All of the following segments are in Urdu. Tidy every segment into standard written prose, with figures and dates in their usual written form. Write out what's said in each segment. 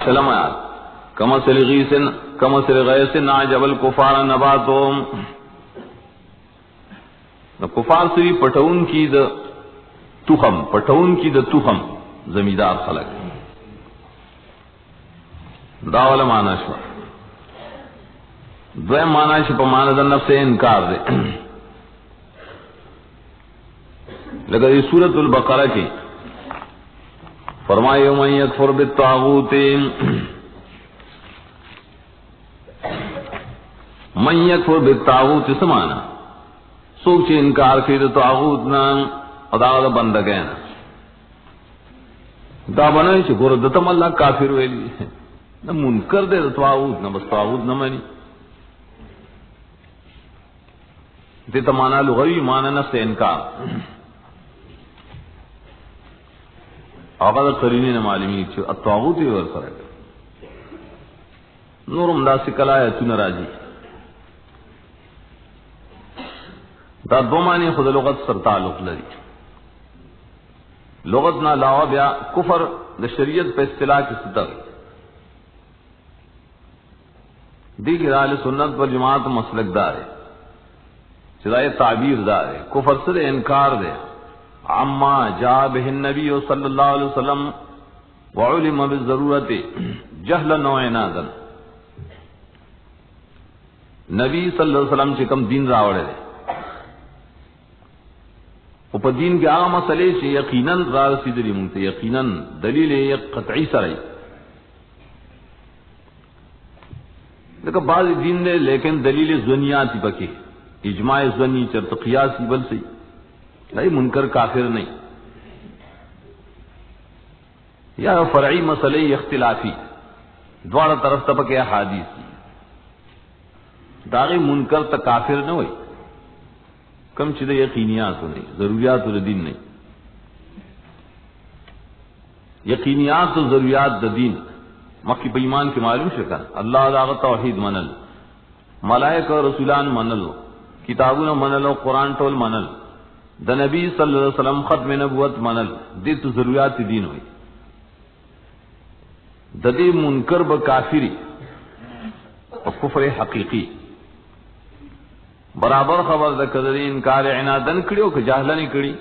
شلم آیات کمثل غیث اعجب الکفار نباتهم، نہ کفار سے پٹون کی د تخم زمیندار خلق داول مانا شو دویم مانا شو پا مانا دا نفس انکار دے لگا یہ سورۃ البقرہ کی فرمائے من یکفر بالطاغوت سمانا سوچ انکار کی دا طاغوت نام ادا دا بندگین دا بنائی چھ گردتم اللہ کافر ویلی نہ منکر دے دا طاغوت نہ بس طاغوت نہ مانی دیتا مانا لغوی مانا نفس انکار آقا قرینی نے معلومی چھو الطاغوت ہی ورسرک نورم دا سکل آیتون راجی دا دو معنی خود لغت سر تعلق لری لغت نہ علاوہ بیا کفر دا شریعت پہ اصطلاح کی ستر دیگر اہل سنت پر جماعت مسلک دار ہے چدائے تعبیر دار ہے کفر سے انکار دے عما جاء به النبی صلی اللہ علیہ وسلم وعلم بالضرورت جہلا وعنادا نبی صلی اللہ علیہ وسلم چکم دین راوڑے دے او پا دین کے آغا مسئلے سے یقیناً را رسیدلی مونتے یقیناً دلیل یک قطعی سرائی لیکن بعض دین دے لیکن دلیل زنیاتی پکے اجماع زنی چرت قیاسی بل سی نہیں منکر کافر نہیں یا فرعی مسئلے اختلافی دوارا طرف تپکے حادیث داغی منکر تا کافر نہ ہوئی کم چیزیں یقینیات نہیں ضروریات دین نہیں یقینیات و ضروریات دین مکی پہ ایمان کی معلوم شکن اللہ داغ توحید منل ملائکہ و رسولان منل کتابون منل و قرآن ٹول منل دا نبی صلی اللہ علیہ وسلم ختم نبوت منل دی تو ضروریات دین ہوئی ددی منکر با کافری و کفر حقیقی برابر خبر دا کدری انکار عنادن کڑی ہو کہ جاہلہ نہیں کڑی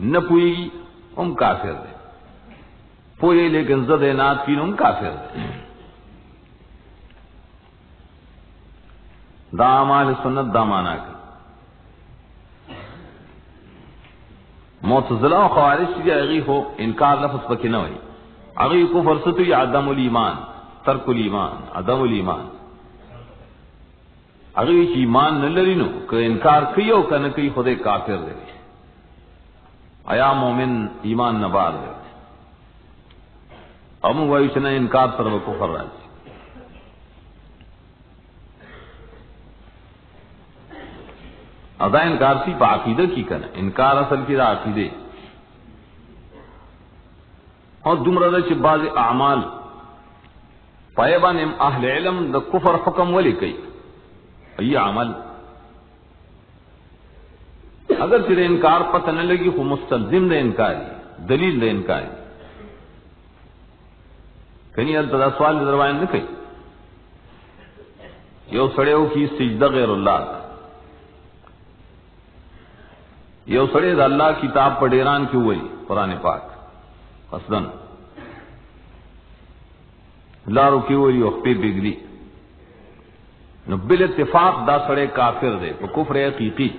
نہ پوئی گی ام کافر دے پوئی لیکن زد عناد کی ام کافر دے دا اعمال سنت دا مانا کی معتزلہ و خوارج کی اغی ہو انکار لفظ پکی نہ ہوئی اغی کو فرصتو یا عدم الایمان ترک الایمان عدم الایمان اگر یہ ایمان نہ لرینو کہ انکار کیو کہ نہ کئی خود کافر دے آیا مومن ایمان نہ بار دے ام وایچنا انکار سر کفر راځي ادا انکار سی پا عقیدہ کی کنا انکار اصل کی دا عقیدے اور دمرہ دا چھ بعض اعمال پایبان اہل علم دا کفر حکم ولی کئی یہ عمل اگر تیرے انکار پتہ نہ لگی خو مستلزم دے انکاری دلیل دے انکاری کنی التدا سوال دروائن نہ کئی یو سڑے ہو کی سجدہ غیر اللہ یو سڑے دا اللہ کتاب پڑیران کیوں ہوئی قرآن پاک قصدن لارو کیوں ہوئی اخپی بگلی نو بال اتفاق دا سڑے کافر دے تو کفر حقیقی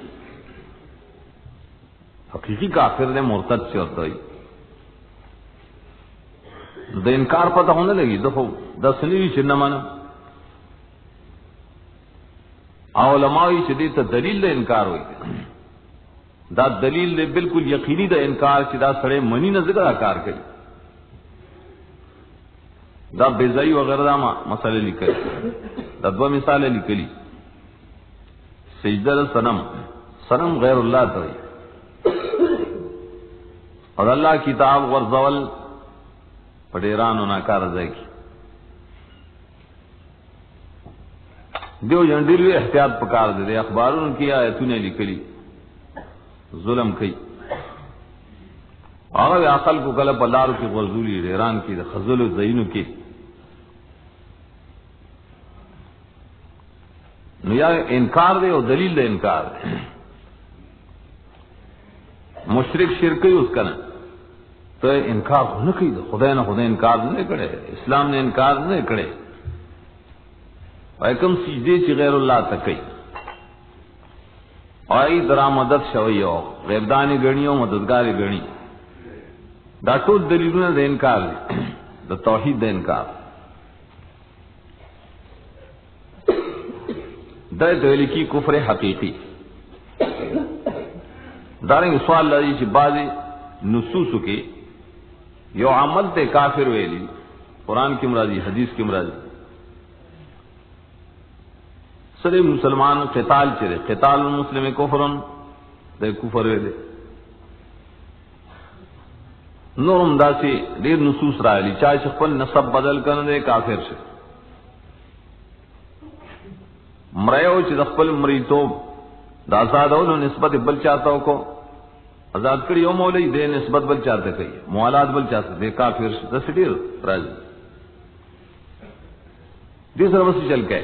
حقیقی کافر دے مرتد سے ہوتا ہی دا انکار پتہ ہونے لگی دفعہ دا سنیوی چنہ مانا علماءی چدی تا دلیل دے انکار ہوئی دا دلیل دے بالکل یقینی دا انکار چی دا سڑے منی نہ ذکر کار کری دا بیزائی وغیرہ دا مسئلے لکھے دا دو مثالیں لکلی سجدہ صنم غیر اللہ تائی اور اللہ کتاب ورزول پڑیران و ناکار ازائی کی دیو جنڈیلوی احتیاط پکار دے اخباروں کی آیتوں نے لکلی ظلم کئی هغه عقل کو کله په لارو کې غرزولي ایران کې د خزل زینو کې نو یا انکار دی او دلیل د انکار دی. مشرک شرک ہی اس کا نا تو انکار نہ کی خدا نہ خدا انکار نہیں کرے اسلام نے انکار نہیں کرے ایکم سیدھے چی غیر اللہ تکی آئی درا مدد شوی ہو غیبدانی گنی ہو مددگاری گنی دا ټول دلیلونه د انکار دی د توحید د انکار دا دلیل کی کفر حقیقی دارنگ سوال لگی چی بعضی نصوص کی یو عمل تے کافر ویلی قرآن کی مرادی حدیث کی مرادی سر مسلمان قتال چرے قتال المسلم کفرن دے کفر ویلے نورم دا سی دیر نصوص رائلی چاہے شخص نصب بدل کرنے دے کافر سے مریو چی دخپل مریتوب دا آزادولو نسبت بل چاہتاو کو آزاد کری یو مولی دے نسبت بل چاہتا کئی موالات بل چاہتا دے کافر دا سٹیر راضی دیسر بسی چل کے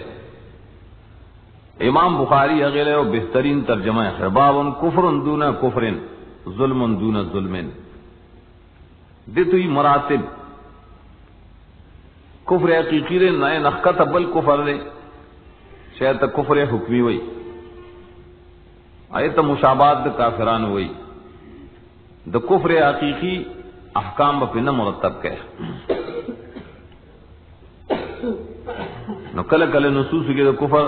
امام بخاری اغیلے و بہترین ترجمہ ہے باب کفر دون کفر ظلم دون ظلم دیتوی مراتب کفر حقیقی رے نئے نخکت بل کفر رے شاید کفر حکمی وئی آیت مشابہت دا کافران ہوئی دا کفر حقیقی احکام پہ نہ مرتب کے نو کل کل نصوص کے دا کفر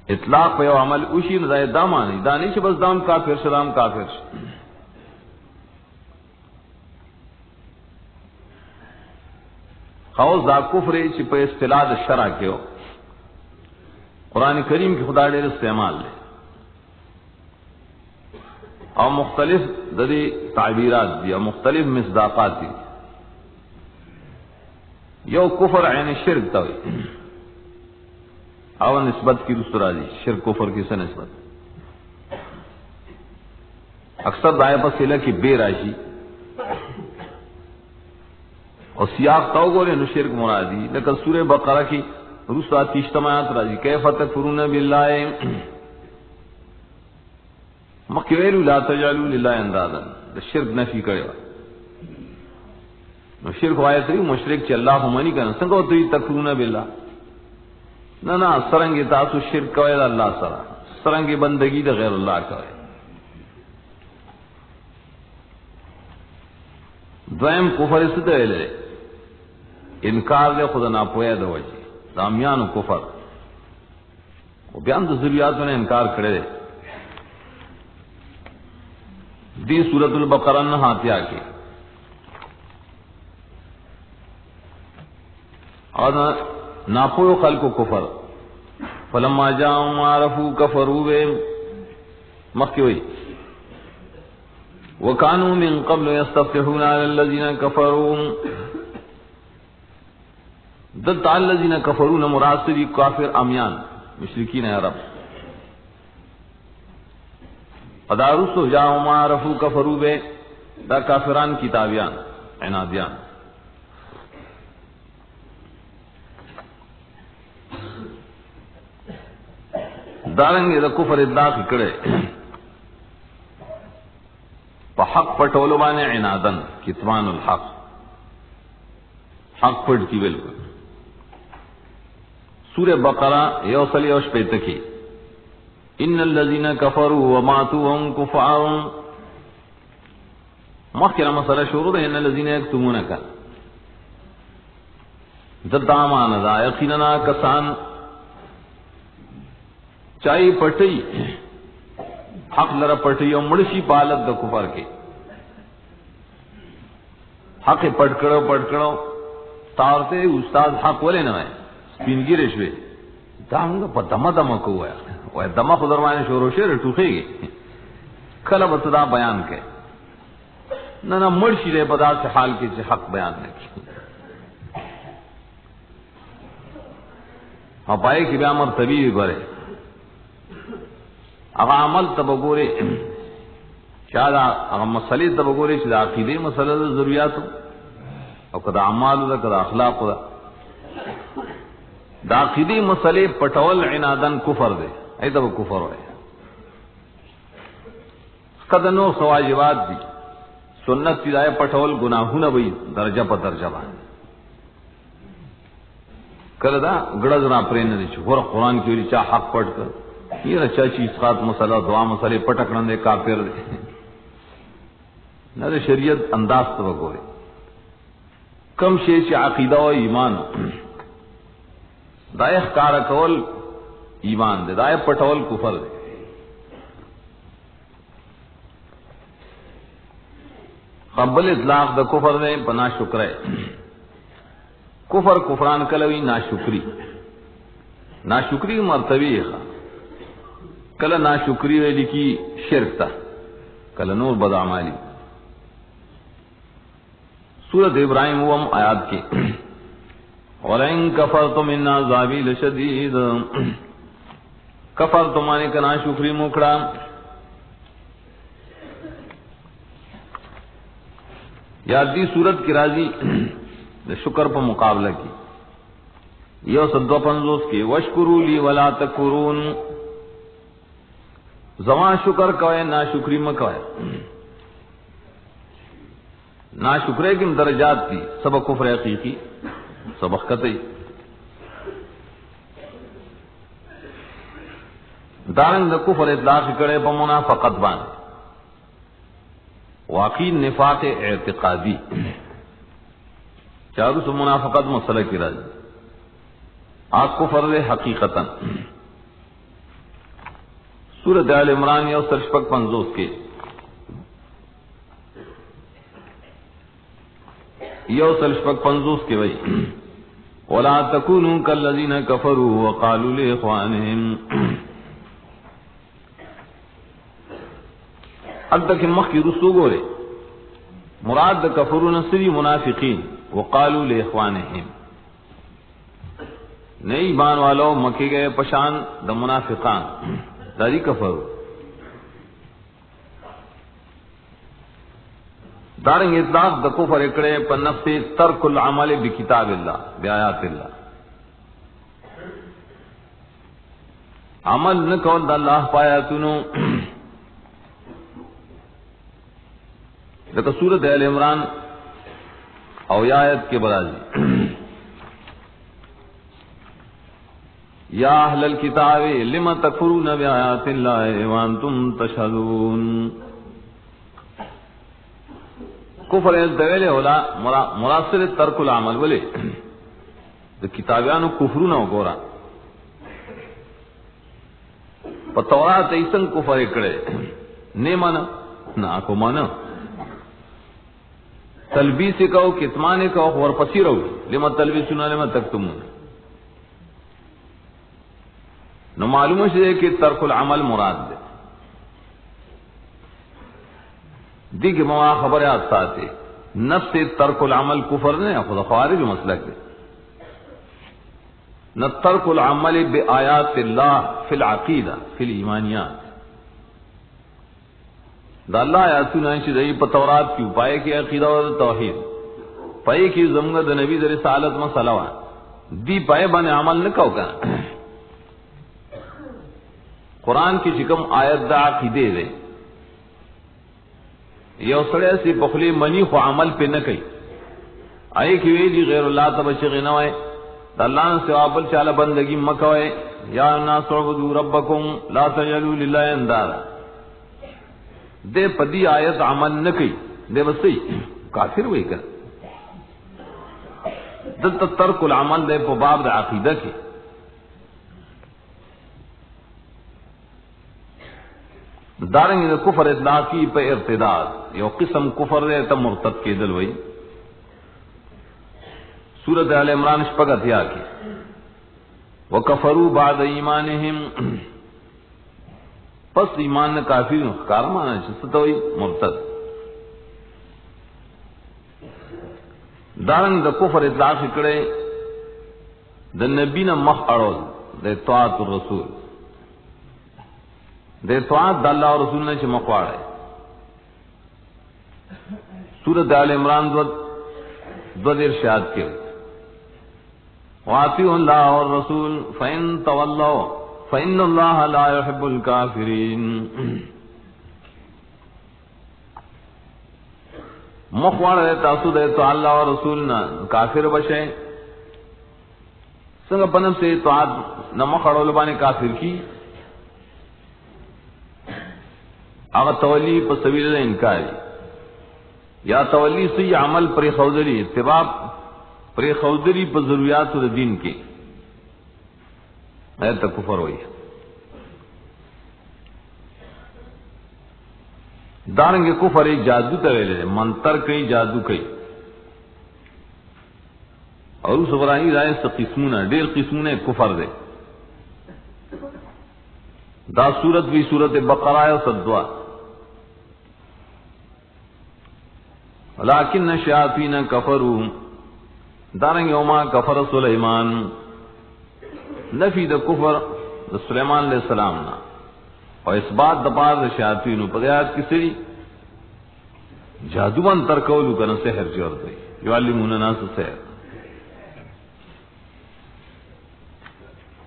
اطلاق پہ عمل اوشی نہ دامانی دانی چھ بس دام کافر شدام کافر خوز دا کفر چھ پہ اصطلاح دا شرع کیو قرآن کریم کی خدا دیر استعمال لے اور مختلف دری تعبیرات دی اور مختلف مصداقات دی یو کفر عین شرک توئی اور نسبت کی دوسرا دی شرک کفر کی سے نسبت اکثر دائیں پر سلہ کی بے راشی اور سیاق تو گولے نو شرک مرادی لیکن سورہ بقرہ کی رسوا تیشتمایات راجی کیف تکفرون باللہ مکویلو لا تجعلوا للہ اندادا شرک نفی کرے نو شرک آیت ری مشرک چی اللہ منی کرنا سنگو توی تکفرون باللہ نا سرنگی تاسو شرک کوئے دا اللہ سرا سرنگی بندگی دا غیر اللہ کوئے دویم کفر اس دے لے انکار دے خدا ناپویا دا وجی دامیان و کفر و بیان دا ذریعات میں نے انکار کرے دے دی سورۃ البقرہ نہاتیا کی اور ناپو خلق و کفر فلما جاءوا ما عرفوا كفروا بهم مخی ہوئی وكانوا من قبل يستفتحون على الذين كفروا دلت على الذين كفروا مراسلی کافر امیان مشرکین عرب ادارسو جاءوا ما عرفوا كفروا به دا کافران کتابیان عنادیان دارنگی دا کفر اطلاق کرے پا حق پٹولو بانے عنادن کتمان الحق حق پٹ کی بالکل سورہ بقرہ یوصلی اوش پیتکی ان الذین کفروا وماتوا وهم کفار مخیرہ مسئلہ شروع دے ان الذین یکتمونکا ددامان دا یقیننا کسان چاہی پٹی حق لرا پٹی اور مڑشی پالت دا کفر کے حق پٹ کرو تارتے استاد حق ولے نہ ہے سپینگی رشوے دانگ پا دما دما کو ہے وہ دما خود دروانے شورو شیر ٹوخے گی کلا بتدا بیان کے نہ مڑشی لے بدا سے حال کے حق بیان نہ کی ہاں پائے کہ بے امر طبیعی گرے اب عمل تب گورے چا دا هغه مسلې ته وګوري چې د عقیدې مسله د ضرورت او کدا اعمال او کدا اخلاق دا د عقیدې مسلې پټول عنادن کفر دی، ایدا به کفر وای. کدا نو واجبات دي سنت کی رائے پټول گناہونه وي درجه په درجه باندې. کله دا ګړز را پرې نه دي چې ور قرآن کې ویل چا حق پټ کړ یہ رچا چی اسقاط مسئلہ دعا مسئلے پٹکڑن دے کافر دے نہ شریعت انداز تو گورے کم شے چ عقیدہ و ایمان دائے کار کول ایمان دے دائے پٹول کفر دے. قبل اطلاق دا کفر دے بنا شکر ہے. کفر کفران کلوی ناشکری، ناشکری مرتبی ہے. کل ناشکری ویلی کی شرک تا، کل نور بدعمالی. سورۃ ابراہیم وم آیات کے وَلَئِن كَفَرْتُمْ إِنَّ عَذَابِي لَشَدِيدٌ. کفر تمانے کا ناشکری مکڑا. یاد دی سورت کی راضی شکر پر مقابلہ کی یہ 152 کی وشکروا لی ولا تکفرون. زمان شکر کوئے نا شکری مکوئے. نا شکرے کی درجات تھی سب کفر حقیقی سبق قطعی. دارنگ دا کفر اطلاق کرے پا منافقت بانے واقعی نفاق اعتقادی چارو سے منافقت مسئلہ کی راضی آج کفر حقیقتا. سورۃ آل عمران یو سرشپک 50 کے یو سرشپک 50 کے وئی وَلَا تَكُونُوا كَالَّذِينَ كَفَرُوا وَقَالُوا لِإِخْوَانِهِمْ. اب تک مخ کی رسو گورے مراد دا کفرون سری منافقین وقالوا لإخوانهم نئی ایمان والو مکے گئے پشان دا منافقان داری کفر. دارنگ اطلاق دا کفر اکڑے پر نفس ترک العمل بکتاب اللہ بیایات اللہ. عمل نکول دا اللہ پایا تنو لکہ سورۃ آل عمران او آیت کے برازی یا اہل الکتاب لم تکفرون بآیات اللہ وانتم تشہدون. کفر دویلے اولا مراسل ترک العمل بلے دا کتابیانو کفرونو گورا پا تورات ایسن کفر اکڑے نے مانا نا کو مانا تلبیس کہو کتمان کہو ورپسی رہو لما تلبیسونا لما تکتمون. نو معلوم ہے کہ ترک العمل مراد دے دی کہ موا خبر آتا ہے نفس ترک العمل کفر نے خود خوارج مسلک دے. نہ ترک العمل بآیات اللہ فی العقیدہ فی الایمانیات دا اللہ آیاتونا انشی دئی پا تورات کیوں پائے کی عقیدہ و توحید پائے کی زمگہ دا نبی در رسالت میں صلوات دی پائے بانے عمل نکاو کنا. قرآن کی چکم آیت دا عقیدے دے یو سڑے سی پخلی منی خو عمل پہ نکئی آئے کی ویلی غیر اللہ تبشغی نوائے دا اللہ نے سوابل چالا بندگی مکوئے یا الناس عبدو ربکم لا تجلو للہ اندارا دے پدی آیت عمل نکئی دے بسی کافر ہوئی کر. دلتا ترک العمل دے پا باب دا عقیدہ کی دارنگ دا کفر اطلاقی پہ ارتداد یو قسم کفر دے تا مرتد کے دل وئی. سورۃ آل عمران شپگت یا کی وکفروا بعد ایمانہم پس ایمان نے کافر کار مانا چستہ ہوئی مرتد. دارنگ دا کفر اطلاق کرے دا نبی نا مخ اڑول دا اطاعت الرسول دے طاعت دا اللہ و رسول نے چھ مخواڑ ہے سورۃ آل عمران دو ارشاد کے وَأَطِيعُوا اللَّهَ وَالرَّسُولَ فَإِن تَوَلَّوْا فَإِنَّ اللَّهَ لَا يُحِبُّ الْكَافِرِينَ. مخوار ہے تاسو دے تو اللہ اور رسول نہ کافر بشے سنگ پنم سے تو آد نہ مخڑو لبانے کافر کی اگر تولی پر سبیل انکاری یا تولی سے عمل پر خودری اتباع پر خودری پر ضروریات دین کی ایت کفر ہوئی. دارنگے کفر ایک جادو تویلے منتر کئی جادو کئی اور اس ورانی رائے سے قسمون ڈیر قسمون کفر دے. دا صورت بھی صورت بقرہ و صدوا لیکن الشیاطین کفروا دارنگے وما کفر سلیمان نفی دا کفر دا سلیمان علیہ السلام نا اور اس بات دپار دا شیاطین پدیات کسی جادو منتر کولو کنا سحر چور دی یعلمون الناس السحر.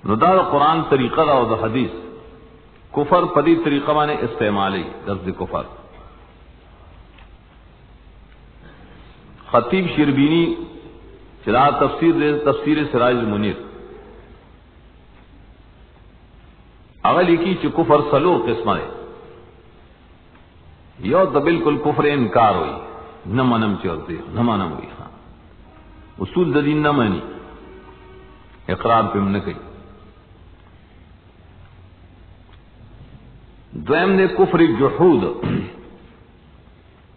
نو دا قرآن طریقہ دا دا حدیث کفر پدی طریقہ مانے استعمالی لفظ کفر. خطیب شربینی چلا تفسیر سراج المنیر اغلی کی چ کفر سلو قسم ہے یو تو بالکل کفر انکار ہوئی نہ منم چلتے نہ منم ہوئی ہاں اصول دین نہ مانی اقرار پہ نہ کہی. دویم نے کفر جحود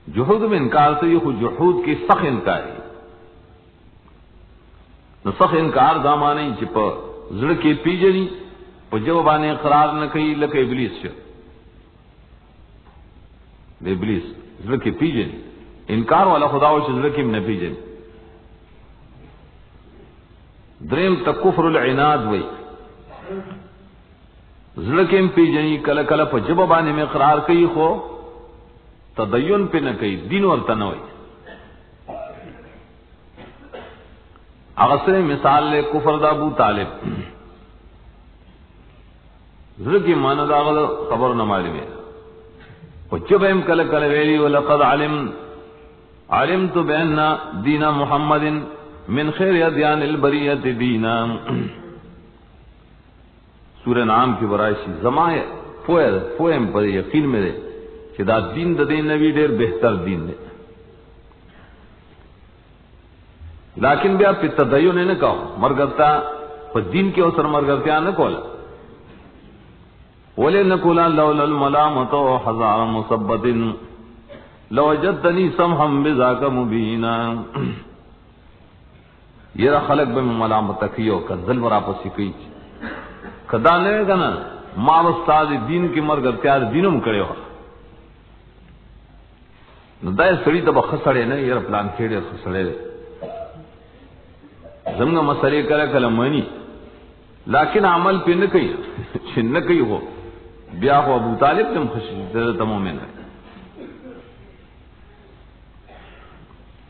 جحود میں انکار سے یہ خود جحود کی سخت انکار ہے. نہ سخت انکار دامانے چپ زڑ کے پیجنی اور جب بانے اقرار نہ کہی لکہ ابلیس سے ابلیس زڑ کے پیجنی انکار والا خدا و زڑ کے نہ پیجنی. دریم تک کفر العناد وئی زڑ کے پیجنی کل کل پر جب بانے میں اقرار کہی خو تدین پہ نہ کہی دین اور تنوئی. اغسر مثال لے کفر دا ابو طالب زر کی معنی دا غد خبر نہ معلوم ہے وجب ام کل کل ویلی ولقد علمت بان دین محمد من خیر ادیان البریۃ دینا. سورہ نام کی برائشی زمائے فوہم پر یقین میں دے کہ دا دین دا دین نبی دیر بہتر دین دے. لیکن بیا پہ تدیو نے نہ کہو مرگرتا پر دین کے اوسر مرگرتیا نہ کولا ولی نکولا لولا الملامت حزار مصبت لوجدنی سمحم بذاک مبینا. یہ را خلق بے ملامت کیو کذل برا پسی کئی کدا نے کنا ماں استاد دین کی مرگرتیا دینم کرے ہو دای سړی ته بخسړې نه یې پلان کېړې خسړې زمغه مسلې کله کله مانی لیکن عمل پہ نہ کوي چې نه کوي هو بیا هو ابو طالب تم خوشی ته مومن ہے.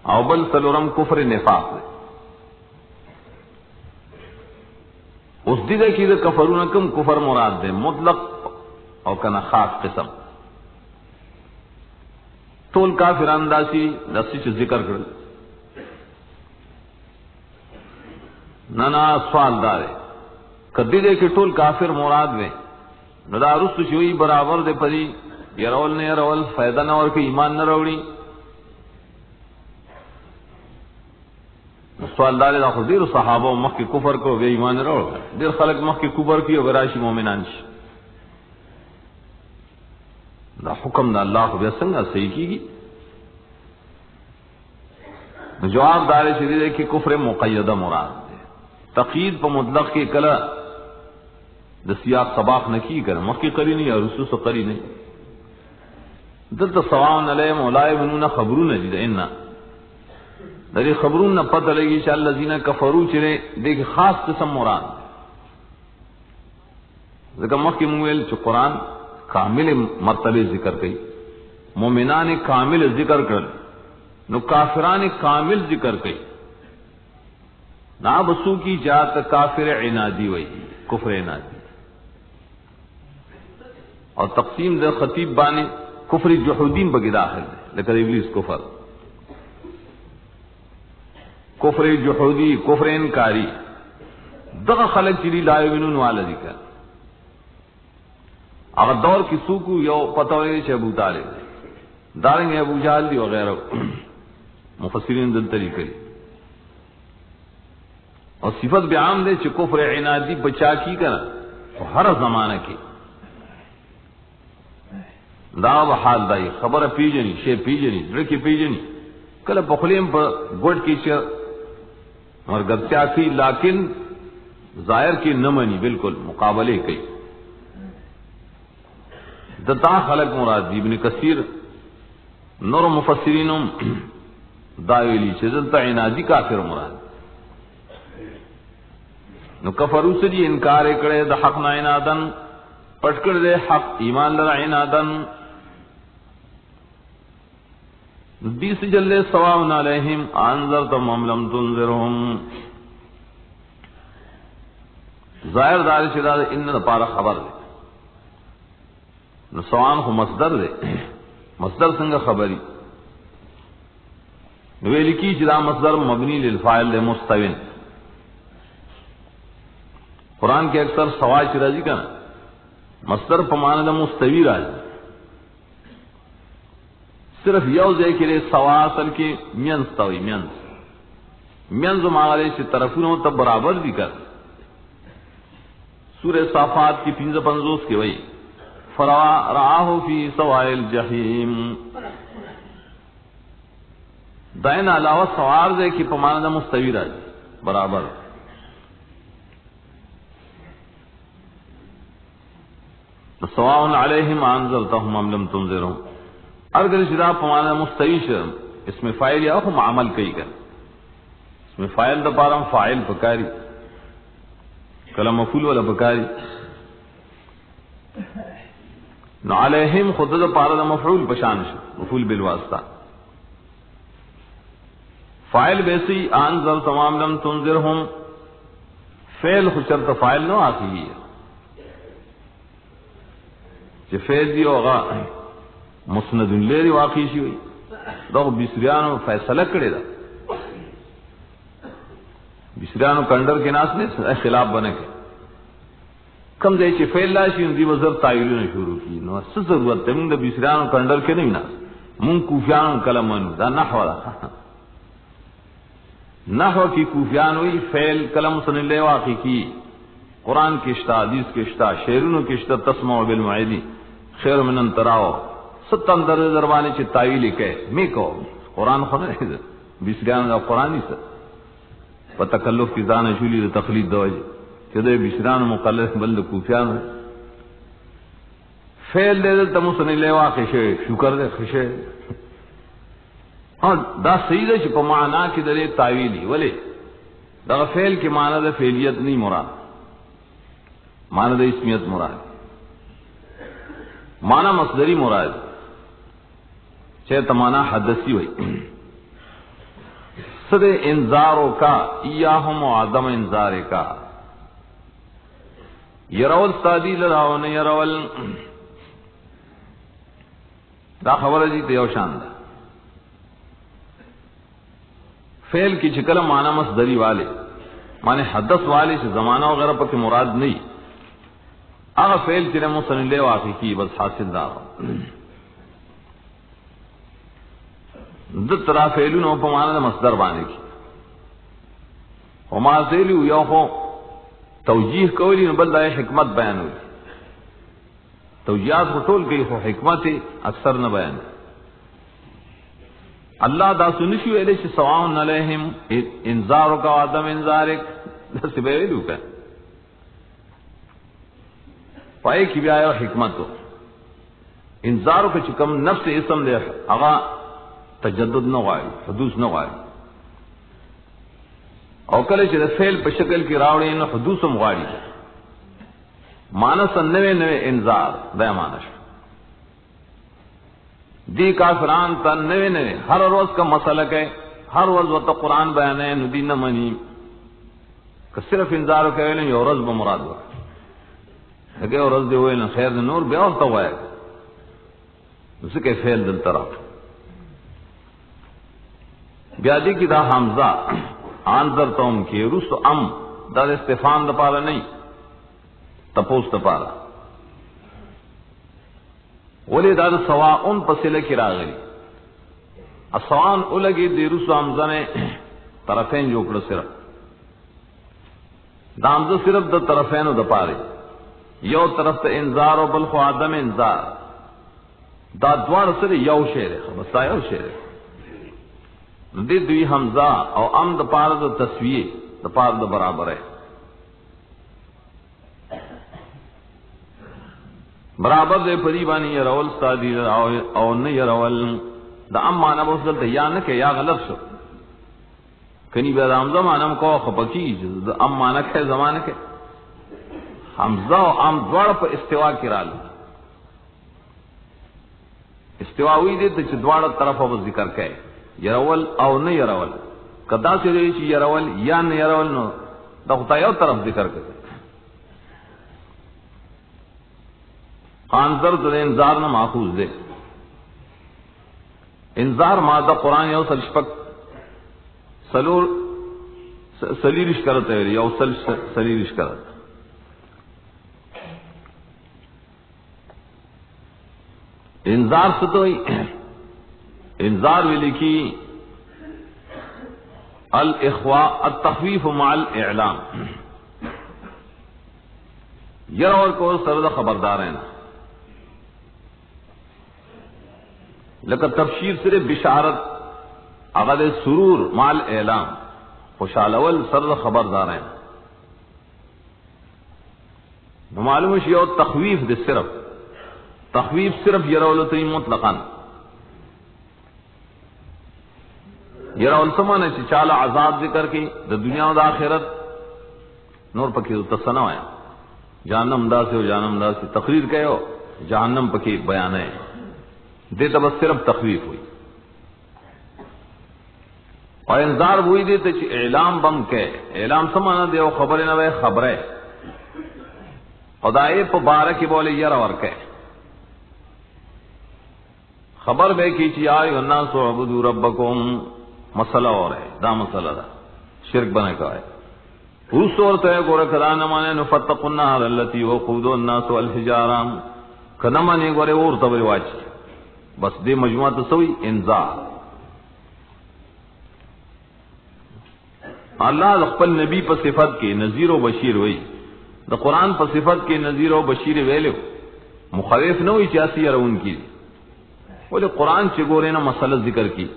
او بل سلورم کفر نفاق ہے. اس دیگه کې د کفرونه کم کفر مراد ده مطلق او کنا خاص قسم ټول کافران داسي داسي چې ذکر کړل نانا سوال دار کدی دے کہ ټول کافر مراد وے ندا رست شوی برابر دے پری يرول نه يرول فائدہ نہ اور کہ ایمان نہ روڑی. سوال دار دا خو دیر صحابہ مخ کے کفر کو بے ایمان نہ روڑ دیر خلق مخ کے کفر کی اور راشی مومنان شي دا حکم دا اللہ کو بیسنگا صحیح کی گی. جواب دار شدید ہے کہ کفر مقیدہ مراد ہے. تقید پا مطلق کی کلا دسیاق سباق نکی کر مخی قری نہیں اور رسوس قری نہیں دلتا سوان علیہم اولائے منون خبرون جید انہا دلی خبرون نا پتہ لگی شاءاللہ زینہ کفرو چرے دیکھ خاص قسم مراد ذکر مخی مویل چو قرآن کامل مرتبہ ذکر کئی مومنان کامل ذکر کرل نو کافران کامل ذکر کئی نا بسو کی جات کافر عنادی وئی کفر عنادی اور تقسیم دے خطیب بانے کفر جحودین بگی داخل دے لیکن ابلیس کفر جحودی کفر انکاری دغه خلق چلی لا یمنون والا ذکر اگر دور کی سوکو یو پتوے چھ ابو طالب دارنگ ابو جہل دی وغیرہ مفسرین دل طریقے اور صفت بیان دے چھ کفر عنادی بچا کی کر ہر زمانہ کی دا حال دای خبر پیجنی شی پیجنی لڑکی پیجنی کل بخلیم پر گوٹ کی چھ اور گرچا کی لیکن ظاہر کی نمنی بالکل مقابلے کی دتا خلق مراد ابن کثیر نور مفسرین دایلی چزلتا عنادی کافر مراد نو کفرو سے جی انکار کرے دا حق نہ عنادن پٹکڑ دے حق ایمان لرا عنادن بیس جلے سواؤن علیہم انذرتم ام لم تنذرہم ظاہر دار شدہ ان پارا خبر دے نو سوان کو مصدر دے مصدر سنگ خبری نویلی کی جدا مصدر مبنی للفاعل دے مستوین قرآن کے اکثر سواج راضی کا مصدر پماند مستوی راضی صرف یو دے کے سوا اصل کے مینز توی مینز ماغلے سے طرفوں تب برابر بھی کر سورہ صافات کی 55 کی وئی فرآہ فی سوائے الجحیم دائن علاوہ سوار دے کی پماند مستوی راضی برابر سواء علیہم انذرتہم ام لم تنذرہم ارگر شدا پمانا مستویش اس میں فائل یا ہم عمل کئی کر اس میں فائل دا پارم فائل پکاری کلم مفعول والا پکاری نو علیہم خود دا پارا دا مفعول پشانش مفعول بالواسطہ فائل بیسی انذرتہم ام لم تنذرہم فعل خچرت فائل نو آتی ہے کہ فعل دی ہوگا مسند لیری واقعی شی ہوئی دو بسریانو فیصلہ کرے دا بسریانو کنڈر کے ناس نے خلاف بنے کے کم دے چی فعل لاشی ان دی وزر تائیلو نے شروع کی نو اس ضرورت ہے من دا بسریانو کنڈر کے نہیں ناس من کوفیانو کلمانو دا نحو دا نحو کی کوفیانوی فعل کلم سن لے واقعی کی قرآن کشتا حدیث کشتا شعرونو کشتا تسمع بالمعیدی خیر من انتراؤ ستم در دربانی چی تاویلی کہ میں کہو قرآن خود نہیں در بیسریان دا قرآنی سر و تکلف کی زان شولی دا تخلید دا وجہ کہ دے بیسریان مقلد بلد کوفیان فیل دے دل تمسنی لیوا خشے شکر دے خشے اور دا سیدہ چی پا معنی کی دلے تاویلی ولی دا فیل کی معنی دا فیلیت نہیں مراد معنی دا اسمیت مراد معنی مصدری مراد چاہے تمانا حدثی ہوئی صد انذاروں کا ایاہم و عدم انذار کا یرول سادی لراؤن یرول دا خبر جی تیو شاندہ فعل کی شکل معنی مصدری والے معنی حدث والے سے زمانہ وغیرہ پر مراد نہیں اگر فعل چرے مصنع لے واقعی کی بس حاصل دار دت را فعلون او پمانا دا مصدر بانے کی وما زیلو یو خو توجیح کولی نبل دا حکمت بیان ہوئی توجیحات کو طول گئی خو حکمت اکثر نہ بیان اللہ دا سنشو ایلے چھ سواؤن علیہم انذارو کا وعدم انذارک دا سبیلو کا پائے کی بھی آیا حکمت ہو انذارو کا چکم نفس اسم دے اغا تجدد نہ غائب حدوث نہ غائب او کله چې د فعل په شکل کې راوړي نو حدوث هم غواړي مانس نوې نوې انذار دا مانش دی کافران تا نوے نوے ہر روز کا مسئلہ ہے، ہر روز وہ تو قرآن بیان ہے ندی نہ منی کہ صرف انذار کہ یہ روز بمراد ہوا کہ اور روز دے ہوئے نہ خیر نور بے اور تو ہے اس کے فعل دل طرف بیادی کی دا حمزہ آنظر توم کی رس ام دا استفان دا پارا نہیں تپوس دا پارا ولی دا سواء پسلہ کی راغلی اسوان اولگی دی رس حمزہ نے طرفین جوکڑا صرف دا حمزہ صرف دا طرفین دا پارے یو طرف تا انذار و بلخو آدم انذار دا دوار سر یو شیر ہے بس دا یو شیر ہے دی دوی حمزہ او ام دا پار دا تسویے دا پار دا برابر ہے برابر دے پری بانی یرول سادی او نہ یرول دا ام مانا بوصل دا یا نکے یا غلط شو کنی بیا دا حمزہ مانا کو خپکی دا ام مانا کھے زمان کے حمزہ و ام دوڑ پا استوا کرا لو استوا ہوئی دے تو دوڑ طرف اب ذکر کہے یرول او نہ یرول کدا سے رہی چی یرول یا نہ یرول نو دا خطا یو طرف ذکر کرے خانزر دا انذار نہ ماخوذ دے انذار مادہ قرآن یو سلشپک سلور سلیرش کرتا ہے یو سلیرش کرتا انذار سے تو انذار بھی لکھی الاخواء التخویف مع الاعلام یر اور کو سرد خبردار ہے نا لیکن تبشیر صرف بشارت اغد سرور مع الاعلام خوشحال اول سرد خبردار ہے معلوم ہے یہ تخویف دے صرف تخویف صرف یرولتی مطلقاً یرول سمانے چی چالا عذاب ذکر کی دا دنیا و دا آخرت نور پکی تصنع آیا جہنم دا سے ہو جہنم دا سے تقریر کہے ہو جہنم پکی بیان ہے دیتا بس صرف تخویف ہوئی اور انذار ہوئی دیتا چی اعلام بم کے اعلام سمانا دے وہ خبر نوے خبر ہے خدای پا بارکی بولے یرور کے خبر بے کی چی آئی الناس عبدو ربکم مسئلہ اور ہے دا مسئلہ دا شرک بنے کا ہے اس صورت ہے گورے کدا نمانے نفتق النار اللتی وقودو الناس والحجارام کنمانے گورے اور تبری واچی بس دے مجموعہ تسوی انذار اللہ خپل نبی پر صفت کے نذیر و بشیر ہوئی دا قرآن پر صفت کے نذیر و بشیر ویلو مخالف نہ ہوئی چاسی ارون کی بولے قرآن چگورے نا مسئلہ ذکر کی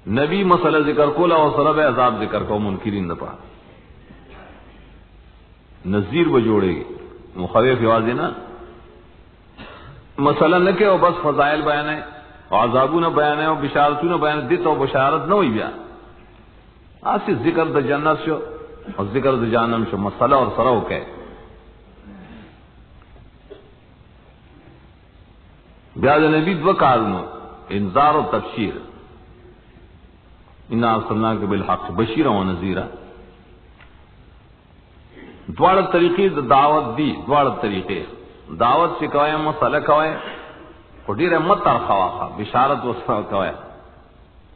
نبی مسئلہ ذکر کو لا وصلب عذاب ذکر کو منکرین دپا نذیر بجوڑے گی مخوف واضح نا مسئلہ نہ کہ وہ بس فضائل بیان ہے اور عذابوں نہ بیان ہے اور بشارتوں نہ بیان دیتا اور بشارت نہ ہوئی بیا آج ذکر دا جنت شو اور ذکر دا جہنم شو مسئلہ اور سرو کہ بیاد نبی دو کارنو انذار و تبشیر انا ارسلناک بالحق بشیرا و نذیرا دوار طریقے دعوت دی دوار طریقے دعوت سے کوئے مسئلہ کوئے خودیر مت ترخواہ بشارت و سر کوئے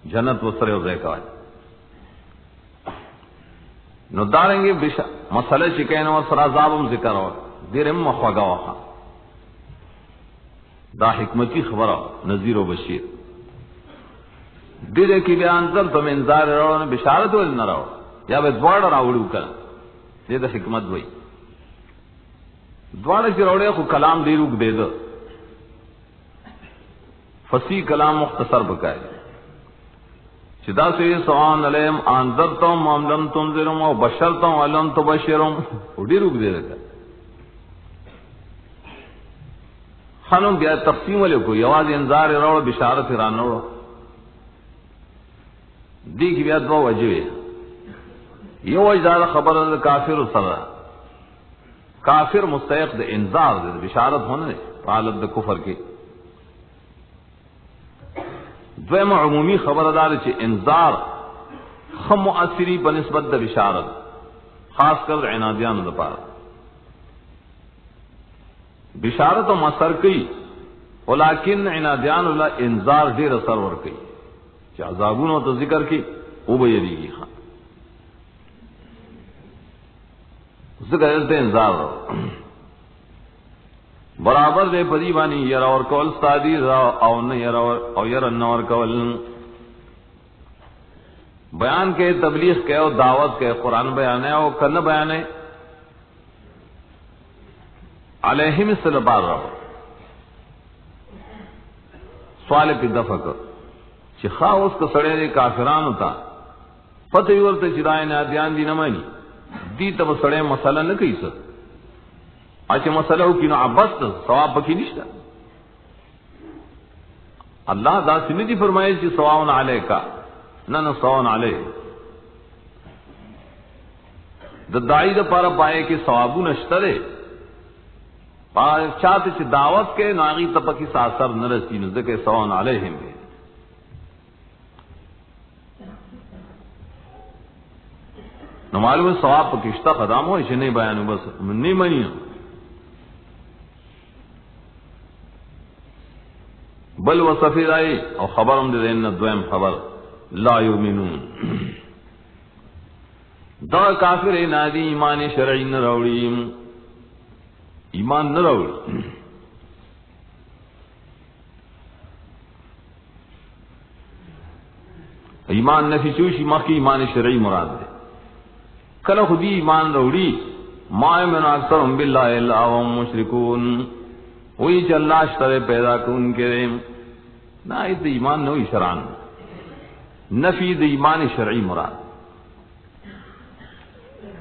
جنت و سر وزے کوئے نو داریں گے مسئلہ شکین و سر عذابم ذکر ہو دیر مخوگا وخا دا حکمتی خبر نذیر و بشیر دیرے کی بیان تر تم انذار رہو نے بشارت ولی نہ رہو یا بے دوڑ راوڑو کر یہ دا حکمت ہوئی دوڑ کی روڑے کو کلام دی روک دے دو فصیح کلام مختصر بکائے چدا سے سوان علیہم انذرتم ام لم تنذرم و بشرتم ولم تبشرم اڑی روک دے دے خانم بیا تقسیم والے کو یواز انذار روڑ بشارت رانوڑ دی کی بیا دو وجوے یو وجدار خبر کافر سر کافر مستحق دے انذار دے بشارت ہونے حالت دے کفر کی دویم عمومی خبردار چ انذار خم مؤثری بنسبت د بشارت خاص کر عنادیان دپار بشارت و مسر کی ولیکن عنادیان اللہ انذار دیر اثر ور کی چ عذابون و ذکر کی او بیریگی خان ذکر انذار برابر دے پدی بانی یرا اور کول استادی او نہ یرا او یرا نور کول بیان کے تبلیغ کے اور دعوت کے قرآن بیان ہے اور کن بیان ہے علیہم السلام رہو سوال پہ دفع کر چخا اس کو سڑے دے کافران ہوتا فتح ورتے چرائے نے آدیان دی نمانی دی تب سڑے مسئلہ نہ کئی سر اچھا مسئلہ ہو کی نو عباس ثواب بکی نشتا اللہ دا سنتی فرمائے چی سواؤن علیہ کا نہ سواؤن علیہ دا دائی دا پارا پائے کہ ثوابو نشترے چاہتے چی دعوت کے ناغی تپکی ساثر نرسی نزدکے سواؤن علیہم گے نو معلوم ہے ثواب پکشتہ قدام ہو اسے نہیں بیانو بس نہیں منی بل وصفی رائی او خبرم دے دین دویم خبر لا یؤمنون دا کافر نادی ایمان شرعی نہ روڑی ایمان نہ روڑی ایمان نفی چوشی مخی ایمان شرعی مراد دے کل خودی ایمان روڑی ما من اکثرهم باللہ الا وهم مشرکون وہی چ اللہ اشترے پیدا کن کے نہ ایمان نو شرعان نفی د ایمان شرعی مراد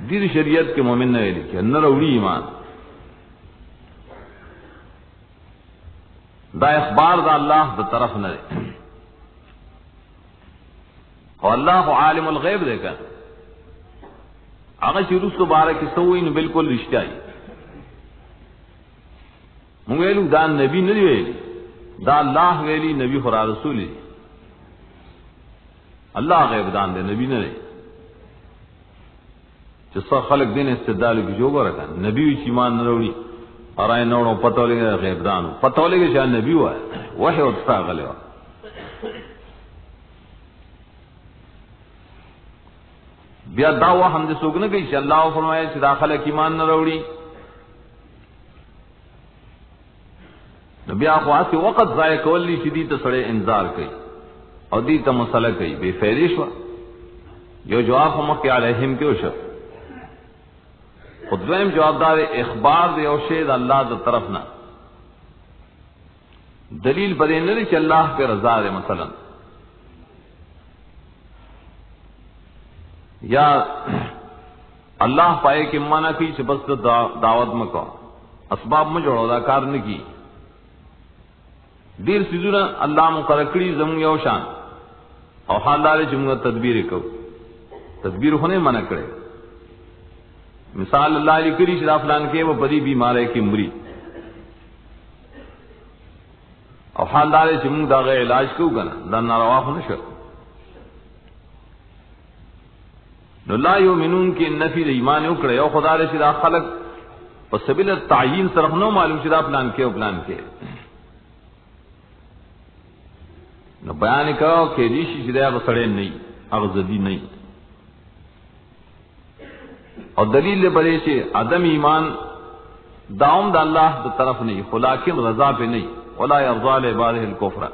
دیر شریعت کے مومن نے لکھا نہ روڑی ایمان دا اخبار دا اللہ دا طرف نہ اور اللہ عالم الغیب دے کر اگر شروع سے بارہ کی سوئی نے بالکل رشتہ آئی منگویلو دا نبی نہ ویلی دا اللہ ویلی نبی خورا رسولی اللہ غیب دان دے نبی نہ رہے جس خلق دین استدلال کی جو رکھا نبی چیمان نہ روڑی اور آئے نوڑوں پتہ لے گا غیب دان پتہ لے گا شاید نبی ہوا ہے وہ ہے اتفاق غلے ہوا بیا دعوی ہم دے سوک نہ گئی کہ اللہ فرمائے کہ داخل ایمان نہ روڑی بیا خواہ سے وقت ضائع کولی شدی تو سڑے انذار کئی اور دی تا مسئلہ کئی بے فیریش ہوا یہ جواب ہم کے علیہم کیوں شف خود دویم جواب دار اخبار دے او شید اللہ دا طرف نہ دلیل بدے نہ کہ اللہ کے رضا دے مثلا یا اللہ پائے کہ مانا کی بس دعوت میں کو اسباب میں جوڑو دا کار نے کی دیر سیزونا اللہ مقرکڑی زمون یو شان اور حالدار جمعہ تدبیر کو تدبیر ہونے منع کرے مثال اللہ علی کری شراف لان کے وہ بڑی بیمار ہے کہ مری اور حالدار جمعہ دا غیر علاج کو گنا دا ناروا ہونے شک نو لا یؤمنون کی نفی ایمان اکڑے او خدا رے شدا خلق پس سبیل تعیین صرف نو معلوم شدا پلان کے او پلان کے نو بیان کرو کہ ریشی شدا بسڑے نہیں اغزدی نہیں اور دلیل بڑے سے عدم ایمان داؤم دا اللہ دا طرف نہیں خلاکن رضا پہ نہیں ولا یرضا لعبادہ الکفر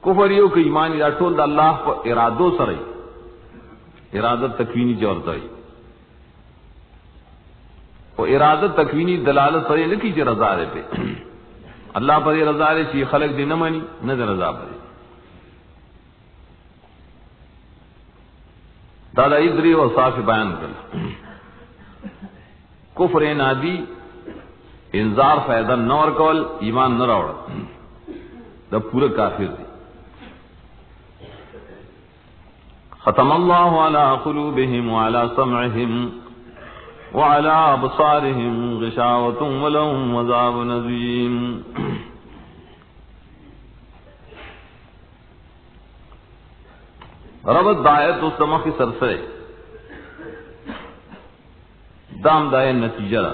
کفر یو کہ ایمان یا ٹول دا اللہ پر ارادو سرئی ارادت تکوینی جورتائی اور ارادت تکوینی دلالت سرئی لکی چی رضا رے پہ اللہ پر رضا رے چی خلق دی نمانی نہ رضا پر دادا ادری و صاف بیان کر کفر نادی انذار فائدہ نور کول ایمان نہ روڑ دا پورا کافر دی ختم اللہ علی قلوبہم وعلی سمعہم وعلی ابصارہم غشاوۃ ولہم عذاب عظیم ربط دایت اس دماغ کی سرسرے دام دائے نتیجہ دا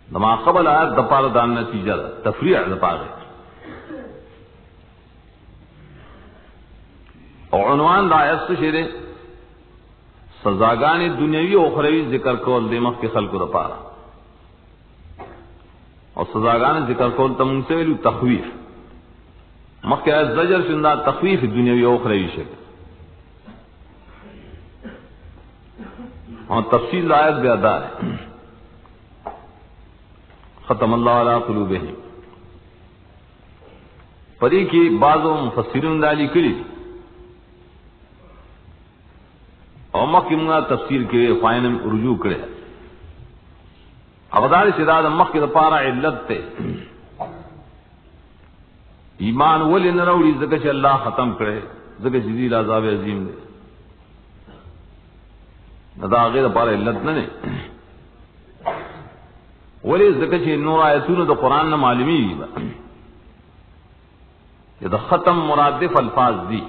دما قبل آیت دپار دان نتیجہ دا تفریع دپار اور عنوان دا آیت سے شیرے سزاگانی دنیاوی و اخروی ذکر کول دیمخ کے خلق دپارا اور سزاگانی ذکر کول تم سے ویلو تخویف مخ کے آیت زجر شندہ تخویف دنیاوی و اخروی شکل اور تفصیل آیت بھی ادا ہے ختم اللہ علی قلوبہم پری کی بعضوں مفسرین دالی کری اور مخ منگا تفسیر کے فائن رجوع کرے ابدار شداد مخ کے پارا علت تے ایمان ولی نروڑی زکش اللہ ختم کرے زکش جزیل عذاب عظیم دے ندا غیر پارا علت نہ ولی زکش نور آیتون دا قرآن نہ معلومی یہ دا ختم مرادف الفاظ دی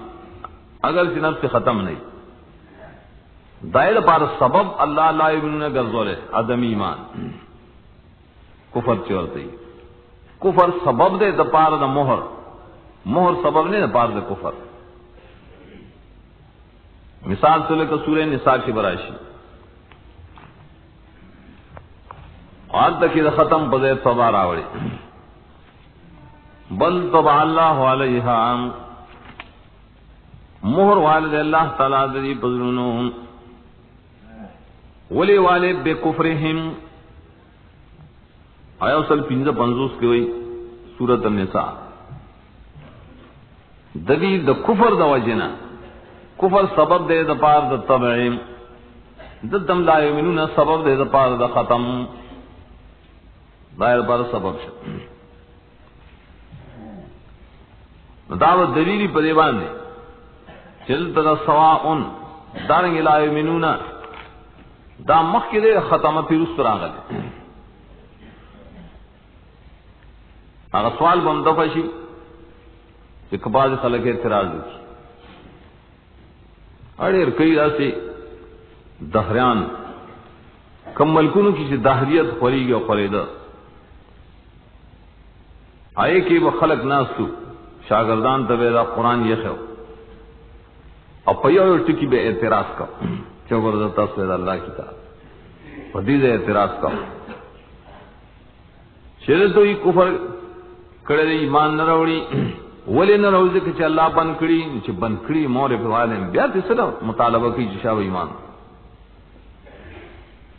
اگر نفس سے ختم نہیں دائر پار سبب اللہ لا یؤمنون گرزولے عدم ایمان کفر چورتی کفر سبب دے دپار دا مہر مہر سبب نے دپار دا کفر مثال سے لے کر سورہ نساء کی برائشی اور تک یہ ختم بزے توبہ راوڑی بل طبع اللہ علیہا مہر والد اللہ تعالیٰ دی پزرونوں ولی والے بے کفرہم آیا اصل پنجہ پنزوس کی ہوئی سورۃ النساء دلیل دا کفر دا وجنا کفر سبب دے دا پار دا طبعیم دم لا یؤمنون سبب دے دا پار دا ختم دائر پار سبب شد دعوت دلیلی پر دیوان دے چلتا دا سواءن دارنگ لا یؤمنون دا مخ کے دے ختم پھر اس پر آگلے اگر سوال بم دفعشی کہ کباز خلق اعتراض ہوئی اڑیر کئی ایسے دہریان کم ملکونو کی سے دہریت خوری گیا خوریدہ آئے کہ وہ خلق ناستو شاگردان تبیدہ قرآن یہ خیو اور پیو ٹکی بے اعتراض کا زبردست سید اللہ کی طرف حدیث اعتراض کا شیر تو ہی کفر کڑے دے ایمان نہ روڑی ولی نہ روزے کہ اللہ بن کڑی چ بن کڑی مور پہ والے بیا تسلا مطالبہ کی جشا ایمان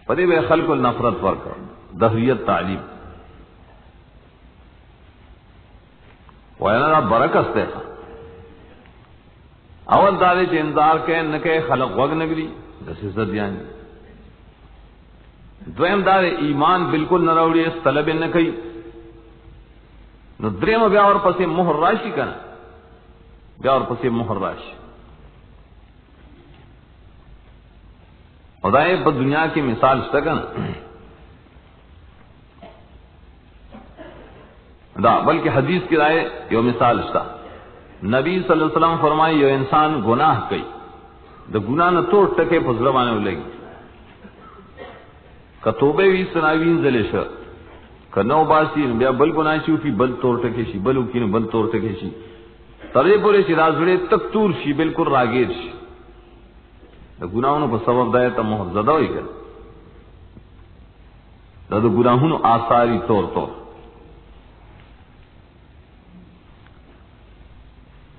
پدی بے خلق النفرت ورک دہریت تعلیم وینا برکت ہے اول دارے چ انذار کے نہ کہ خلق وگ نگری دسیزت یعنی دویم دار ایمان بالکل نہ روڑی اس طلب نہ کئی نو دریم بیا اور پسے مہر راشی کنا بیا اور پسے مہر راشی خدای په دنیا کی مثال شتا کنا دا بلکہ حدیث کی رائے یو مثال شتا نبی صلی اللہ علیہ وسلم فرمائے یو انسان گناہ کئی دا گناہ نہ توڑ ٹکے پزروانے لگی کتوبے وی سناوین زلے شا کنو باسی بیا بل گناہ شیو کی بل توڑ ٹکے شی بل اکی بل توڑ ٹکے شی ترے پورے شی رازوڑے تک تور شی بالکل راگیر شی دا گناہونو پر سبب دائے تا محر زدہ ہوئی کر دا گناہونو آثاری طور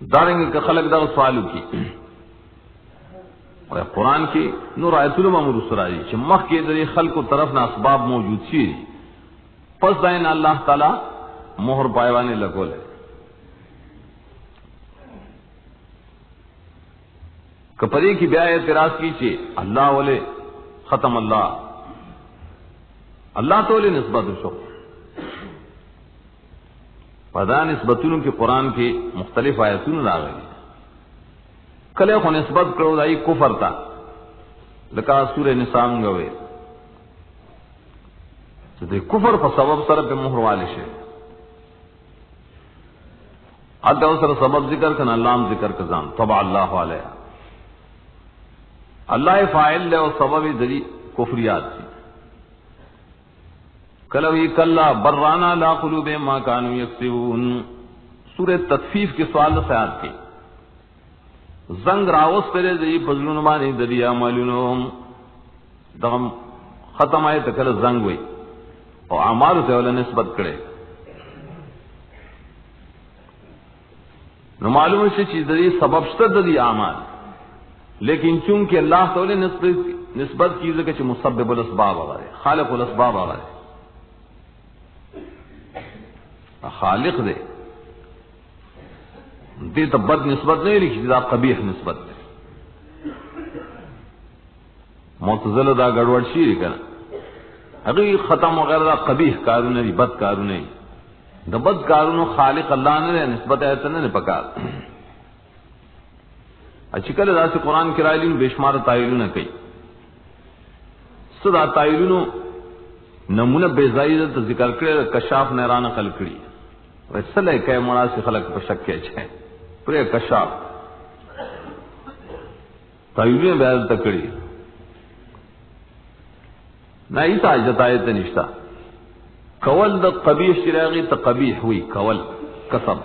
دارنگی کا خلق دا سوالو کی اور قرآن کی نور آیت المامر سرائی چھ مخ کے در خلق و طرف نہ اسباب موجود سی پس دائن اللہ تعالی مہر پائیوانے لگو لے کپری کی بیا اعتراض کی چھے اللہ والے ختم اللہ تو لے نسبت شو پدا نسبتوں کی قرآن کی مختلف آیتوں لا گئی کلے خو نسبت کرو دائی کفر تا لکا سورہ نساء گوے تو دے کفر پر سبب سر پہ مہر والے شے آتے سر سبب ذکر کن اللہ ذکر کزان طبع اللہ علیہ اللہ فاعل لے اور سبب دری کفریات تھی کلوی کلا برانا لا قلوب ما کانوا یکسبون سورہ تطفیف کے سوال سے آت کی زنگ راوس کرے دی فضلون بانی دریا معلوم دغم ختم آئے تکل زنگ ہوئی اور اعمال سے والا نسبت کرے نو معلوم سے چیز دی سبب شتر دی اعمال لیکن چونکہ اللہ تعالی نسبت چیز کے مسبب الاسباب آگئے خالق الاسباب آگئے خالق دے دی تو بد نسبت نہیں لکھی دا قبیح نسبت دے معتزلہ دا گڑوڑ شیری کنا اگر ختم وغیرہ دا قبیح کارو نہیں بد کارو نہیں دا بد کارو خالق اللہ نے نسبت ایسا نہیں پکار اچھی کل دا سے قرآن کی رائلین بے شمار تائلون کئی صدا تائلون نمونہ بیزائیدت ذکر کرے کشاف نیران خلقڑی ویسا لے کئی مرا سے خلق پر شک کے چھے پرے کشاف تائلون بیزائیدت تکڑی نہ ایسا جتایت نشتا کول دا قبیح شراغی تا قبیح ہوئی کول کسب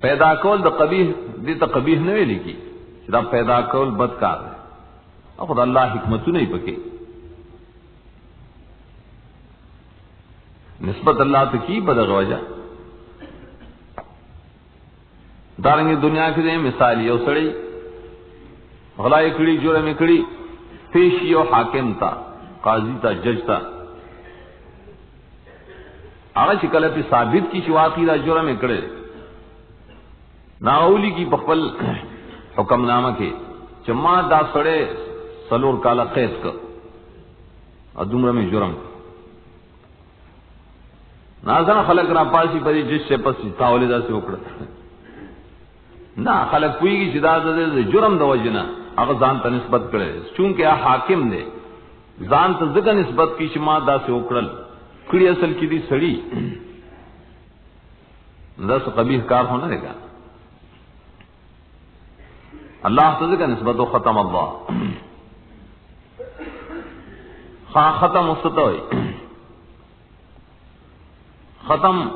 پیدا کول دا قبیح دی تا قبیح نوے لکی دا پیدا کول بدکار ہے خود اللہ حکمتو نہیں پکے نسبت اللہ تکی بدغ وجہ دارنگی دنیا کی دیں مثالی او سڑی غلائی کڑی جرم کڑی پیشی و حاکم تا قاضی تا جج تا آغا شکل پی ثابت کی شواقی دا جرم کڑے ناولی کی بخبل حکم نامہ کے چما دا سڑے سلور کالا قید کا ادمرہ میں جرم نازن خلق را پاسی پری جس سے پسی تاولی دا سے اکڑا نا خلق پوئی کی شداد دے جرم دا وجنا آغا زانتا نسبت کرے چونکہ حاکم دے زانتا ذکر نسبت کی شما دا سے اکڑل کڑی اصل کی دی سڑی دس قبیح کار ہونا رہے گا اللہ تعالی کا نسبت و ختم اللہ خواہ ختم استطوئی ختم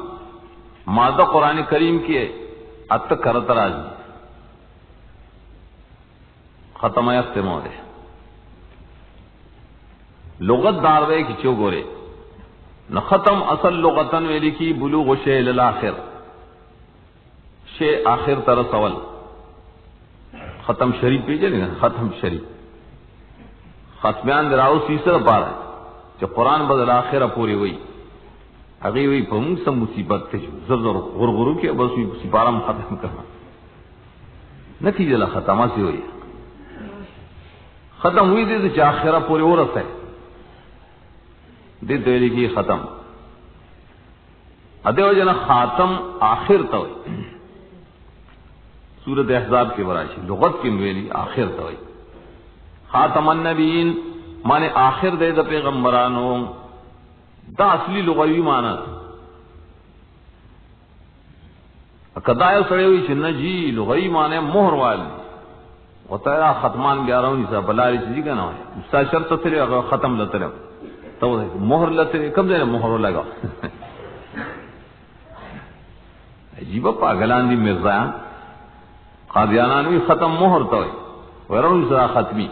مادہ قرآن کریم کی ات کرت راجی ختم یختم ہو رہے لغت داروے کی چو گورے نہ ختم اصل لغتن ویلی کی بلوغ شے للآخر شے آخر تر سول ختم شریف پی جائے ختم شریف ختمیان دراؤ سیسر پا رہا ہے جو قرآن بدل آخر پوری ہوئی اگئی ہوئی پہنگ سب مصیبت تھے زر غرغرو کیا بس ہوئی سپارم ختم کرنا نتیجہ لا ختمہ سے ہوئی ختم ہوئی دے تو چاخرہ پوری ہو رہا ہے دے تو کی ختم ادے ہو جنا خاتم آخر تو سورت احزاب کی براشی لغت کی مویلی آخر تو خاتم النبیین مانے آخر دے دا پیغمبرانو دا اصلی لغوی مانا کدایو سڑے ہوئی چنہ جی لغوی مانے مہر والی وطیرہ ختمان گیارہ نیسا بلاری چیزی کا نام ہے اس تا شرط ترے اگر ختم لترے تو مہر لترے کم دے مہر لگا عجیبہ پاگلان دی مرزایان قادیانانوی ختم مہر توئی ویرون سرا ختمی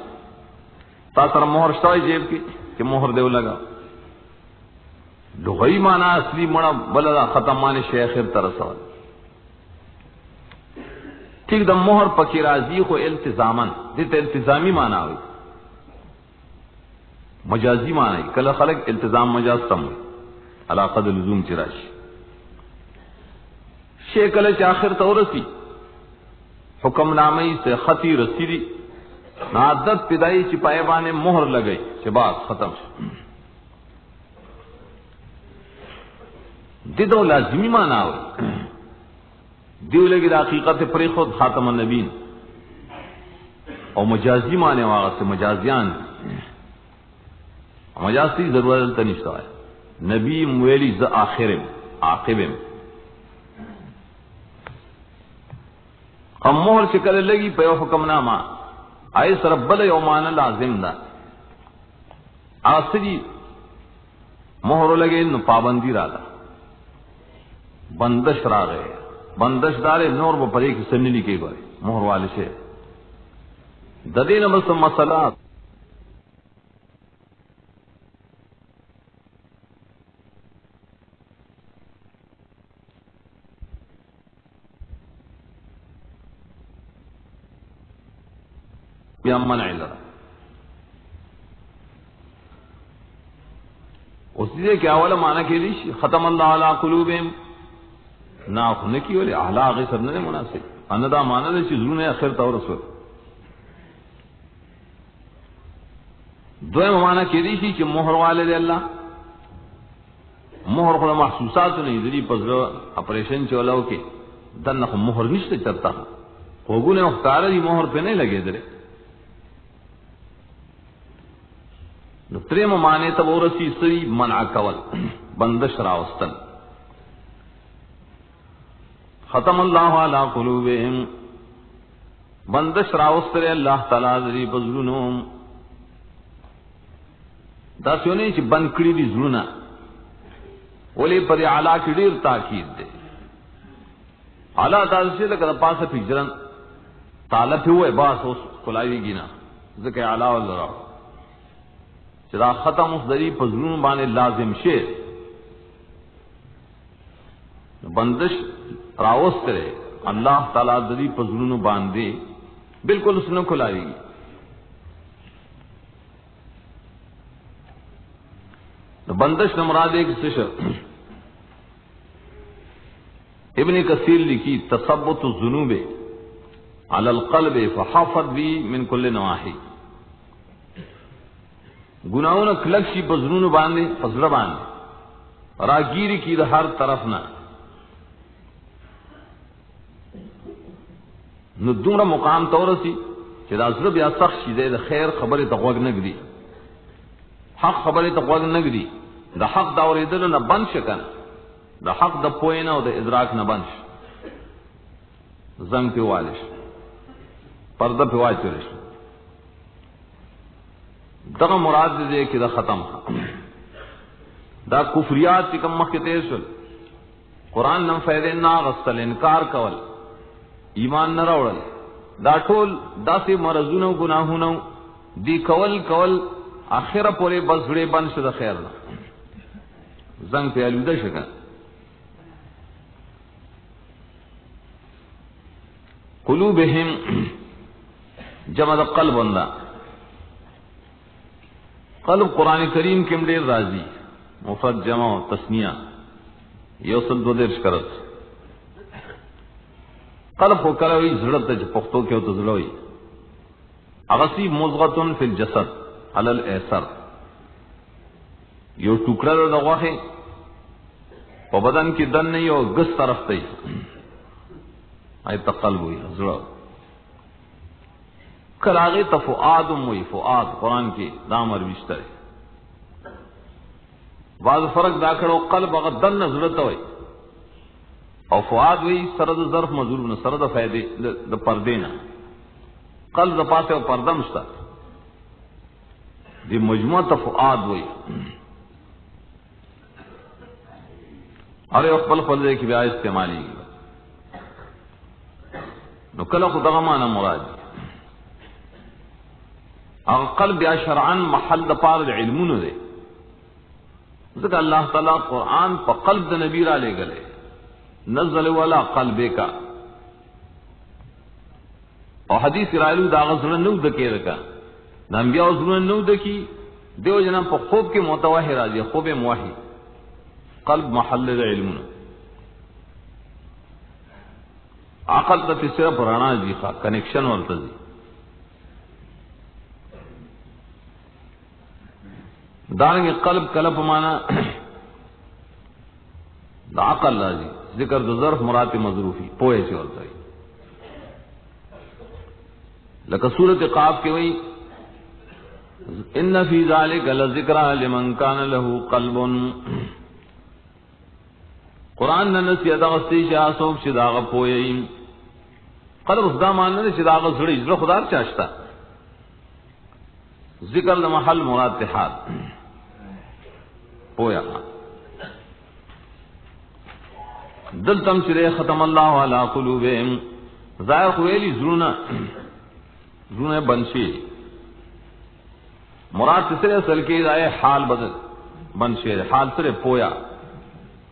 تا سر مہر شتوئی جیب کی کہ مہر دیو لگا لغوی مانا اصلی مڑا بلدا ختم مانے شیخر ترسول ٹھیک دا مہر پکی راضی کو التزامن دیتا التزامی مانا ہوئی مجازی مانا ہے کل خلق التزام مجاز تم ہوئی علاقہ لزوم چراش شیکل چاخر تورسی حکم نامی سے خطی رسیدی نعادت پدائی چپائے بانے مہر لگئی چباس ختم دیدو لازمی مانا ہوئی دیو لگی دا حقیقت پری خود خاتم النبین اور مجازی مانے واقع سے مجازیان مجازی ضرورت تنشتہ ہے نبی مویلی ز آخرم عاقبم ام مہر شکل لگی پہ حکم نامہ آئے سر بل یومان لازم دا آسری مہر لگے نو پابندی را دا بندش را گئے بندش دارے نور با پرے کی سننی کے گئے مہر والے سے ددین بس مسئلہ منع لرا اس لیے کہ اولا معنی کے لیے ختم اللہ علی قلوبہم نا خنکی والے احلاق سب نے مناسب اندا معنی دے چیزوں نے اخر طور رسول دویم معنی کے لیے کہ مہر والے دے اللہ مہر خود محسوسات نہیں دلی پزر آپریشن چولاو کے دن مہر نشتے چرتا ہوگو نے اختار دی مہر پہ نہیں لگے درے پریم مانے تب اور رسی سری منع کول بندش راوستن ختم اللہ علی قلوبہم بندش راوستر اللہ تعالی ذری بزرنوم دا سونے چی بند کری دی زرنا ولی پر علا کی دیر تاکید دے علا دا سے لکہ دا پاسا پجرن تالا پہ ہوئے باس اس کلائی گینا ذکر علا واللہ راو چرا ختم اس دری پزرون بانے لازم شیر بندش راوس کرے اللہ تعالیٰ دری پزرون باندے بالکل اس نے کھلائی گی بندش نمراد ایک سشر ابن کثیر لکھی تثبت الذنوب علی القلب فحافظ بھی من کل نواحی گناہوں نے کلک شی بزرون باندھے فضل باندھے راگیری کی ہر طرف نہ ندومرا مقام تورسی چدا ضرب یا سخت شیدے دا خیر خبر تقوگ نگدی حق خبر تقوگ نگدی دا حق دا اوریدل نہ بند شکن دا حق دا پوینا و دا ادراک نہ بنش زنگ پہ والش پردہ پہ واج چرش دغه مراد دے کہ دا ختم دا کفریات کی کم مخ کے تیسل قرآن نم فیدے نا غسل انکار کول ایمان نہ روڑل دا ټول دا سی مرزونو گناہونو دی کول کول آخر پورے بزڑے بن شد خیر زنگ پہ علودہ شکا قلوبہم جمع دا قلب اندہ قلب قرآن کریم کے مڈیر راضی مفرد جمع و تسنیہ یوصل دو درش کرت قلب کو کروی زڑت جو پختوں کے تو زڑوئی اغسی مضغتن فی الجسد علی الایسر یو ٹکڑا دا غوخے و بدن کی دن نہیں اور گس طرف تی آئی تقلب ہوئی زڑو کل آگے تفعاد ہوئی فعاد قرآن کی دام عربیشتر ہے بعض فرق داکڑو قلب اگر دن نظرت ہوئی اور فعاد ہوئی سرد ظرف مضروب نہ سرد فیدے دا پردینا قلب دا پاسے و پردہ مشتا دی مجموعہ تفعاد ہوئی اور اقبل فضلے کی بیائی استعمالی نو کل خود غمانا مراد اگر قلب یا شرعان محل دا پار علمون دے ذکر اللہ تعالیٰ قرآن پا قلب دا نبی را لے گلے نزل والا قلبے کا اور حدیث رائلو دا غزر نو دکے رکا دا انبیاء غزر نو دکی دیو جناب پا خوب کے متواہی راجی خوب مواہی قلب محل دا علمون عقل تا صرف رانا جی خواہ کنیکشن ورتزی دارنگی قلب کلب مانا دا عقل راجی ذکر دا ظرف مرات مظروفی پوئے سے ورتائی لکہ سورت قاف کے وئی ان فی ذالک لذکرہ لمن کان لہو قلب قرآن ننسی ادغستی شاہ صوب شداغ پوئے قلب اس دا ماننا دے چدا غ زړه اجرا خدار چاشتا ذکر د محل مراد اتحاد پویا دل تم چرے ختم اللہ علی قلوبہم ظاہر خویلی زرونه بنشی مراد تسرے اصل کی رائے حال بدل بنشی حال سرے پویا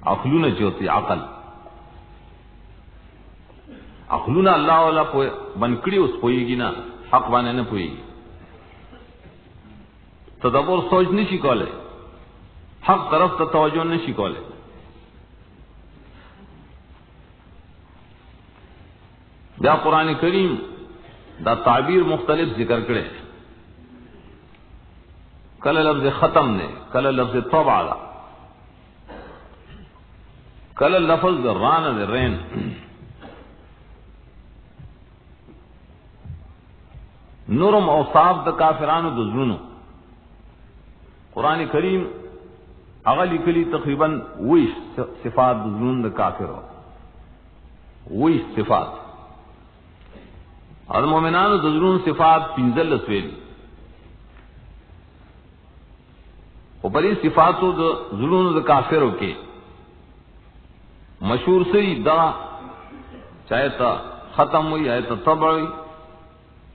عقلون چوتی عقلون اللہ والا پویا بنکڑی اس پوئی گی نا حق بانے نہ پوئی گی تدبر سوچ نہیں شکولے حق طرف تا توجہ نہیں شکولے دا قرآن کریم دا تعبیر مختلف ذکر کرے کل لفظ ختم نے کل لفظ طبع دا کل لفظ ران دے رین نرم اوصاف دا کافرانو دا زنو قرآن کریم اغلی کلی تقریباً ویش صفات دا زنون دا کافرو ویش صفات اور مومنان دا زنون صفات پنزل سویلی و بری صفاتو دا زنون دا کافرو کے مشہور سری دا چاہے تا ختم ہوئی چاہے تا طبع ہوئی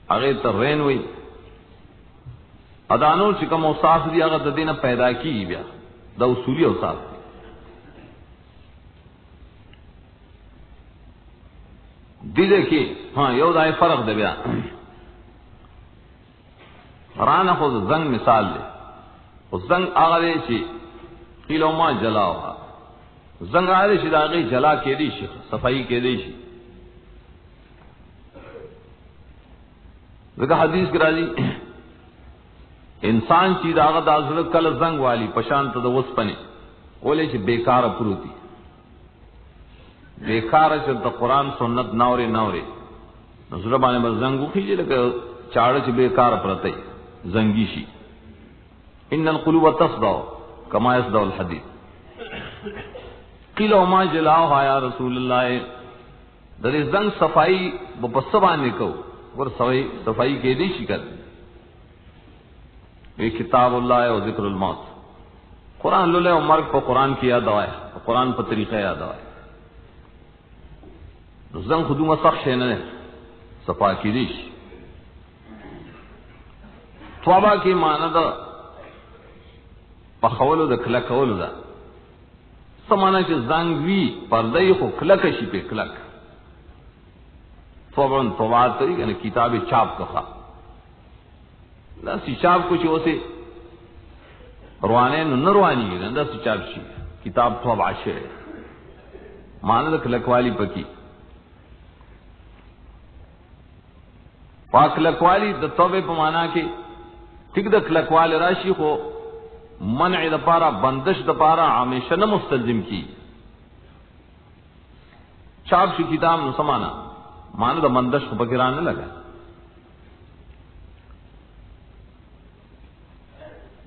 اگے تا رین ہوئی ادانو چکم اوصاف دی اگر دا دینا پیدا کی بیا دا اصولی اوصاف دی دی دیکھی ہاں یو دائی فرق دے بیا رانا خود زنگ مثال دے زنگ آگا دے چی قیلو ما جلا ہوا زنگ آگا دے چی دا آگئی جلا کے دی شی صفائی کے دی شی ذکر حدیث کرا دی انسان چی دا آگا دا ازرق کل زنگ والی پشانت دا وس پنے اولے چی بیکار پروتی بیکار چی دا قرآن سنت ناورے نظر بانے با زنگو خیجے لکہ چاڑا چی بیکار پرتے زنگی شی ان القلوب تصدع کما یصدع الحدید قیل وما جلاؤ یا رسول اللہ در زنگ صفائی بپسبانے کو ور صفائی کے دی شکر یہ کتاب اللہ و ذکر الموت قرآن لولے و مرگ پا قرآن کی یاد آئے قرآن پا طریقہ یاد آئے زنگ خودو مسخ شینے صفا کی دیش توابا کی معنی دا پا خولو دا کلکولو دا سمانا چی زنگ وی پردائی خو کلکشی پہ کلک توابا توابا تری کہ کتاب چاپ کخا دا سی چاپ کچھ اسے روانے نو روانی گی دا سی چاپ چی کتاب توابا شے معنی دا کلکوالی پکی پاک لکوالی دا توبے پا مانا کے ٹھیک دا کلکوالی راشی کو منع دا پارا بندش دا پارا ہمیشہ نہ مستلزم کی چاپ شی کتاب نو سمانا مانا دا بندش کو پکرانے لگا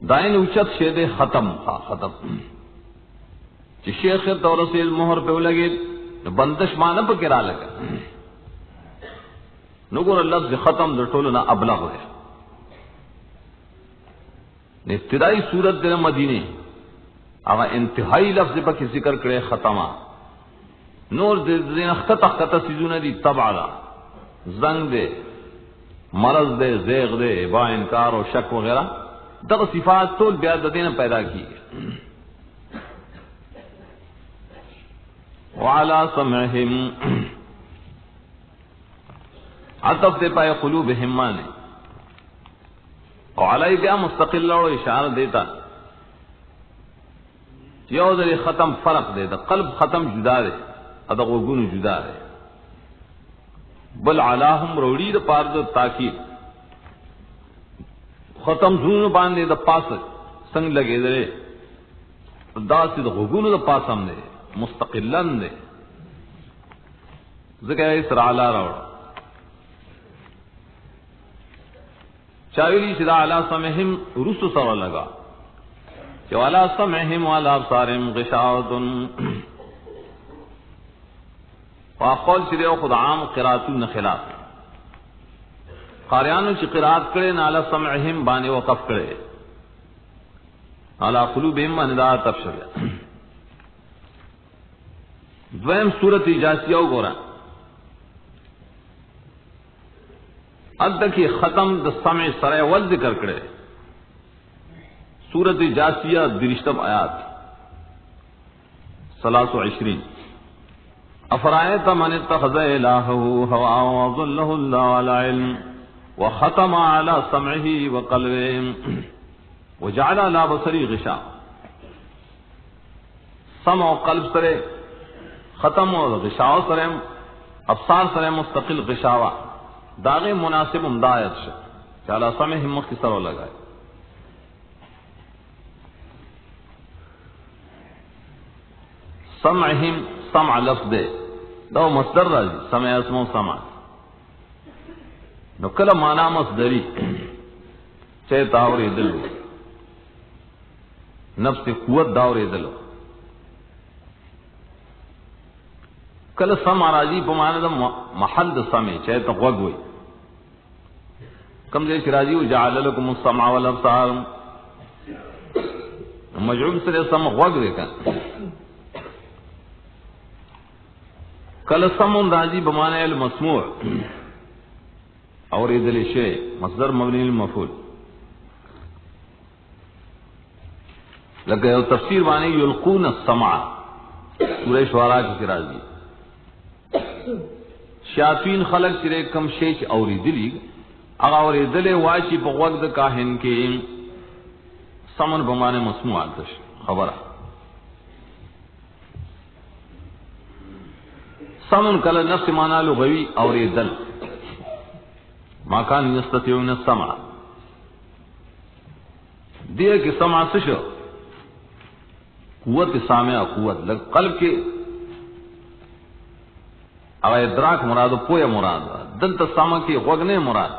دائن اوچت شید ختم ختم چی شیخ تورسی مہر پہ لگے بندش مانا پکرا لگا نگور لفظ ختم در ٹولنا ابلغ ہے ابتدائی صورت دے مدینے اگر انتہائی لفظ پا کی ذکر کرے ختمہ نور دے اختت سیزون دی طبع دا زنگ دے مرض دے زیغ دے با انکار و شک وغیرہ دا صفات تول بیاد دینا پیدا کی وعلا سمعہم عطف دے پائے قلوبہم مانے اور علائی بیا مستقل اور اشارہ دیتا یو در ختم فرق دے دا قلب ختم جدا دے ادا غوگون جدا دے بل علاہم روڑی دا پار دا تاکید ختم زون باندے دا پاس سنگ لگے دے دا سی دا غوگون دا پاس ہم دے مستقلن دے ذکر اسر علا روڑا چاویلی شدا علا سمہم رسو سر لگا کہ علا سمہم والا ابصارہم غشاوتن واقول چرے خود عام قراتون خلاف قاریانو چی قرات کرے نالا سمعہم بانے وقف کرے علا قلوبہم اندہ تفشر دویم سورت جاسیہ گورا ادکی ختم د سمع سرے ول ذکر کرے سورت جاسیہ درشتم آیات 23 افرائیت من اتخذ الہہ ہوا وظلہ اللہ علی علم وختم علی سمعہ وقلبہ وجعل علی بصری غشا سمع و قلب سرے ختم و غشاو سرے ابصار سرے مستقل غشاوہ داغے مناسب امدایت شد چالا سمع ہمت کی سرو لگائے سمعہم سمع لفظ دے دو مصدر راجی سمع اسمو سمع نو کلا مانا مصدری چاہے داوری دلو نفس قوت داوری دلو کلا سمع راجی پمانا دا محل دا سمع چاہے تا غوگ ہوئی کم دے شراجی وجعل لکم السمع والابصار مجعول سے سمع غوگ دیکھا کل سمع راجی بمانا المسموع اور ادل شے مصدر مبنی المفعول لگے تفسیر بانے یلقون السمع سورہ شعراء کی راجی شیاطین خلق چرے کم شیچ اوری دلی اگا اوری دلے واشی پا وقت کاہن کے سمن بمانے مسموع آتش خبرہ سمن کل نفس مانا لغوی اوری دل ما کان یستطیعون السمع دیئے کہ سمع سشو قوت سامع قوت لگ قلب کے اگر ادراک مراد و پویا مراد دل تا سامع کی غوگنے مراد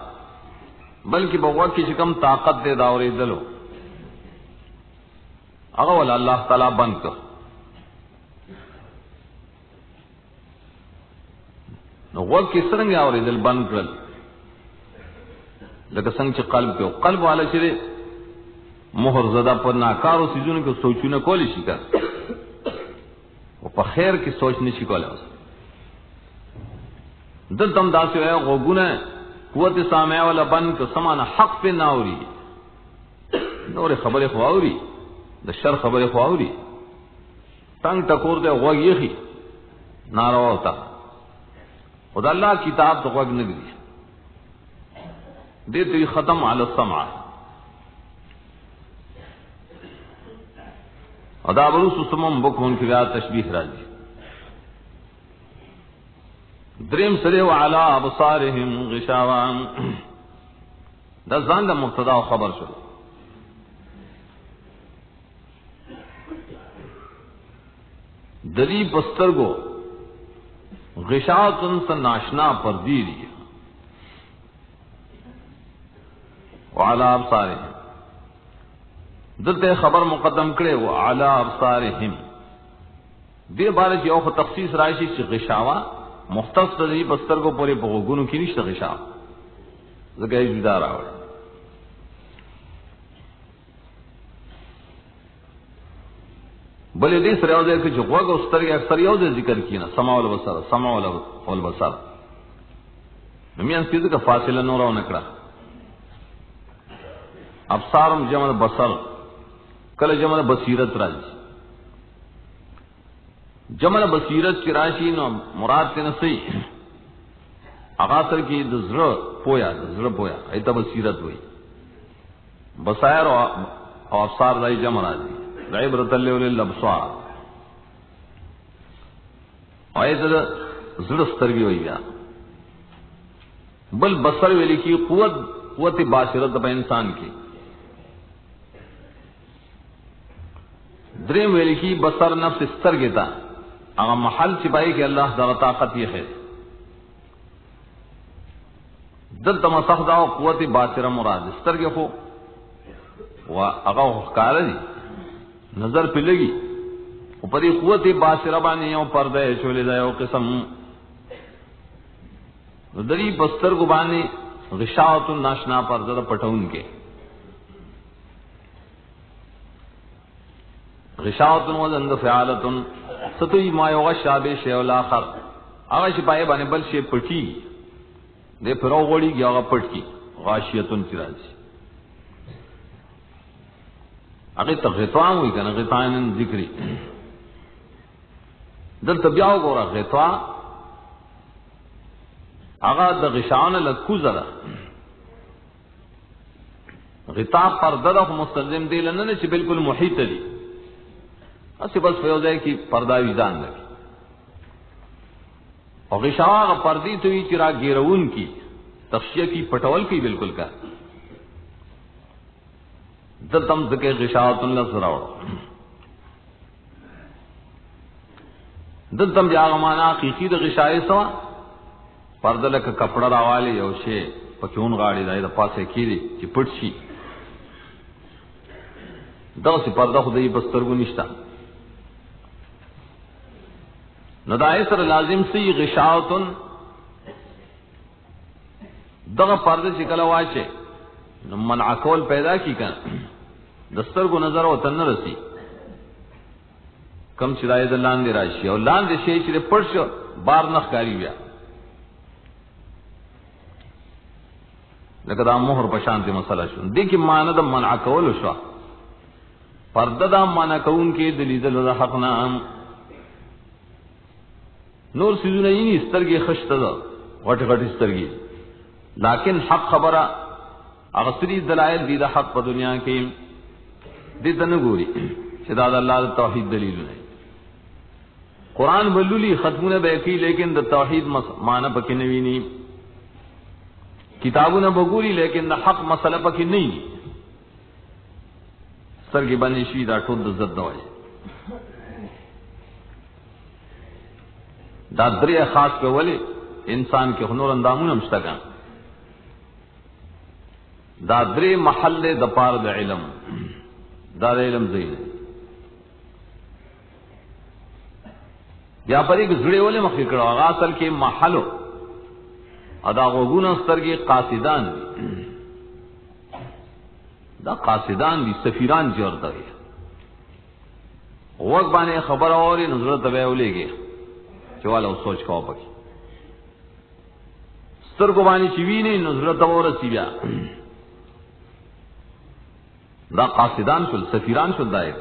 بلکہ بغوگ کی شکم طاقت دے داوری دلو اگر والا اللہ تعالی بند کر غوگ کی سرنگ آوری دل بند کرل لکہ سنگ چی قلب کے قلب والا چرے مہر زدہ پر ناکارو سیزون کو سوچونے کولی شکر وہ پا خیر کی سوچنے شکولے اس دل تم داسی ہوئے غوگونے قوت سامعہ والا بند کر سمانا حق پہ ناوری نور خبر خواوری دا شر خبر خواوری تنگ تکور دے غوگ یخی ناروا ہوتا خدا اللہ کتاب تو غوگ نگری دے تو ختم علی السمع ادا بروس سمم بکمن کی بیاد تشبیح راجی دریم سرے وعلا ابصارہم غشاوان دا زان دا مبتدا و خبر شروع دری پسترگو غشاوتن سے ناشنا پر دیری وعلا ابصارہم دلتے خبر مقدم کرے وعلا ابصارہم دے بارے کی اوخ تخصیص رائشی چی غشاوہ مختص تدری بستر کو پورے پغوگونو کی نشتا غشاو زکای جدا راوڑ بلے دیس ریاضے کہ جو غوگ استر کے اکثر یوزے ذکر کی نا سمع والبصر سمع والبصر نمیان سیدھ کا فاصلہ نورا نکڑا ابصارم جمع بصر کل جمع بصیرت راجی جمع بصیرت کی راشی نو مراد کے نسی اغاثر کی دزر پویا ایتا بصیرت ہوئی بصائر و ابصار دائی جمع راجی عبرت للابصار ایتا زر سترگی ہوئی بیا بل بصر ویلی کی قوت باشرت پہ انسان کی دریم ویلی کی بصر نفس سترگی تا اگر محل چپائی کہ اللہ دا طاقت یہ ہے دل تم سخدا و قوت باصرہ مراد استر کے خو و اگر حکار دی نظر پہ لگی و پری قوت باصرہ بانی یوں پردے چولے دا یو قسم دری بستر کو بانے غشاوت ناشنا پر زدہ پٹھون کے غشاوت وزن فعالت ستوی ما یغشا بے شیء الاخر اغا شپائے بانے بل شے پٹی دے پھرو غوڑی گیا اغا پٹ کی غاشیتن چراجی اگے تغطوان ہوئی کنا غطائن ذکری دل تبیاو گورا غطوا اغا دا غشاون لکو زرا غطا پردہ دا مستلزم دے لنن چی بالکل محیط دی اسی بس فیوزے کی پردہ ویزان لگی اور غشاون اغا پردی توی چرا گیرون کی تخشیہ کی پٹول کی بالکل کا دل تم دکے غشاوت اللہ سراؤ دل تم جاغ مانا قیقی دا غشائے سوا پردہ لکا کپڑا راوالی یو شے پکیون غاڑی دائی دا پاسے کیری چی پٹ شی دا سی پردہ خودی بسترگو نشتا ندائی سر لازم سی غشاوتن دا پردہ چکل واچے منع کول پیدا کی کن دستر کو نظر و تن رسی کم چرائے دا لاندے راشی اور لاندے شے چرے پڑش بار نخ کاری بیا لکہ دا مہر پشانتی مسئلہ شون دیکھی معنی دا منع کول شوا پردہ دا منع کون کے دلیدل دا حق نام نور سیزو نہیں استرگی خشت دا غٹ غٹ استرگی لیکن حق خبرہ اغسری دلائل دی دا حق پا دنیا کے دیتا نگوری شداد اللہ دا توحید دلیل نہیں قرآن بلولی ختمون بیقی لیکن دا توحید معنی پکی نوینی کتابون بگولی لیکن دا حق مسئلہ پکی نہیں سرگی بنی شوی دا ٹھود دا زد دوائی دا دری خاص پہ ولی انسان کے خنور اندامون مشتکان دا دری محل دا پار دا علم دا علم زین یا پر ایک زڑے والے مخی کرو آغا اصل کے محلو ادا غوگون استر کے قاصدان دی دا قاصدان دی سفیران جورتا گیا وقت بانے خبر اوری نظرت بیعو لے گئے چوالا اس سوچ کھاؤ پکی ستر کو بانی چوی نہیں نظرت اورسی بیا دا قاصدان شل سفیران شل دائے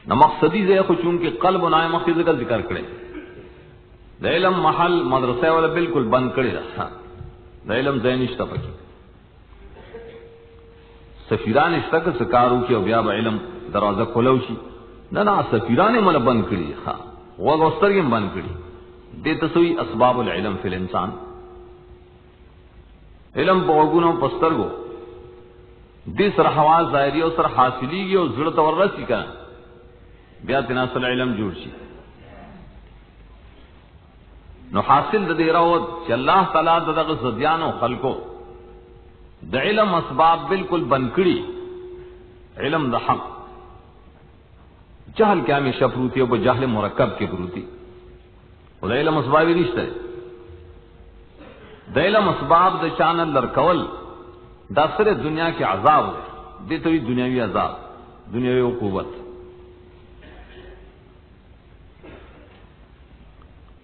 نہ مقصدی زی خو چون کہ قلب و نائے مقصد کا ذکر کرے دا علم محل مدرسہ والا بالکل بند کرے دا دا علم زینشتا پکی سفیران اشتاک سکارو کی او بیا با علم دروازہ کھولوشی نا سفیران مل بند کری وگ استرگم بند کری دیتا سوی اسباب العلم فی الانسان علم پا وگونو پسترگو دی سر حواس ظاہری اور سر حاصلی گی اور ضرورت اور رسی کا بیا تناسل علم جوڑ شی نو حاصل دا دے رہو چی اللہ تعالیٰ دا دا زدیان و خلقو دا علم اسباب بالکل بنکڑی علم دا حق جہل کیا میں شپروتی ہو جہل مرکب کے پروتی و دا علم اسبابی رشتہ ہے دا علم اسباب دا چانل لرکول دا سر دنیا کے عذاب ہے دیتا ہوئی دنیاوی عذاب دنیاوی عقوبت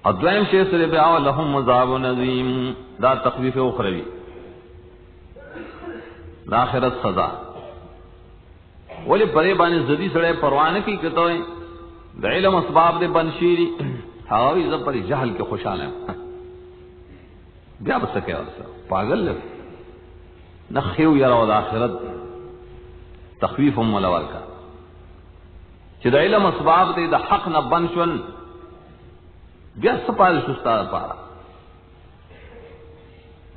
ادوائم شیخ سر بیعو لهم عذاب نظیم دا تخویف اخروی دا آخرت سزا ولی پرے بانے زدی سڑے پروانہ کی کتوئے دا علم اسباب دے بنشیری حواوی زب پری جہل کے خوشانے بیا بسکے ورسا پاگل لگے نخیو یراو دا آخرت تخویف ملوال کا چی دا علم اسباب دے دا حق نا بنشون بیا سپارش استاد پارا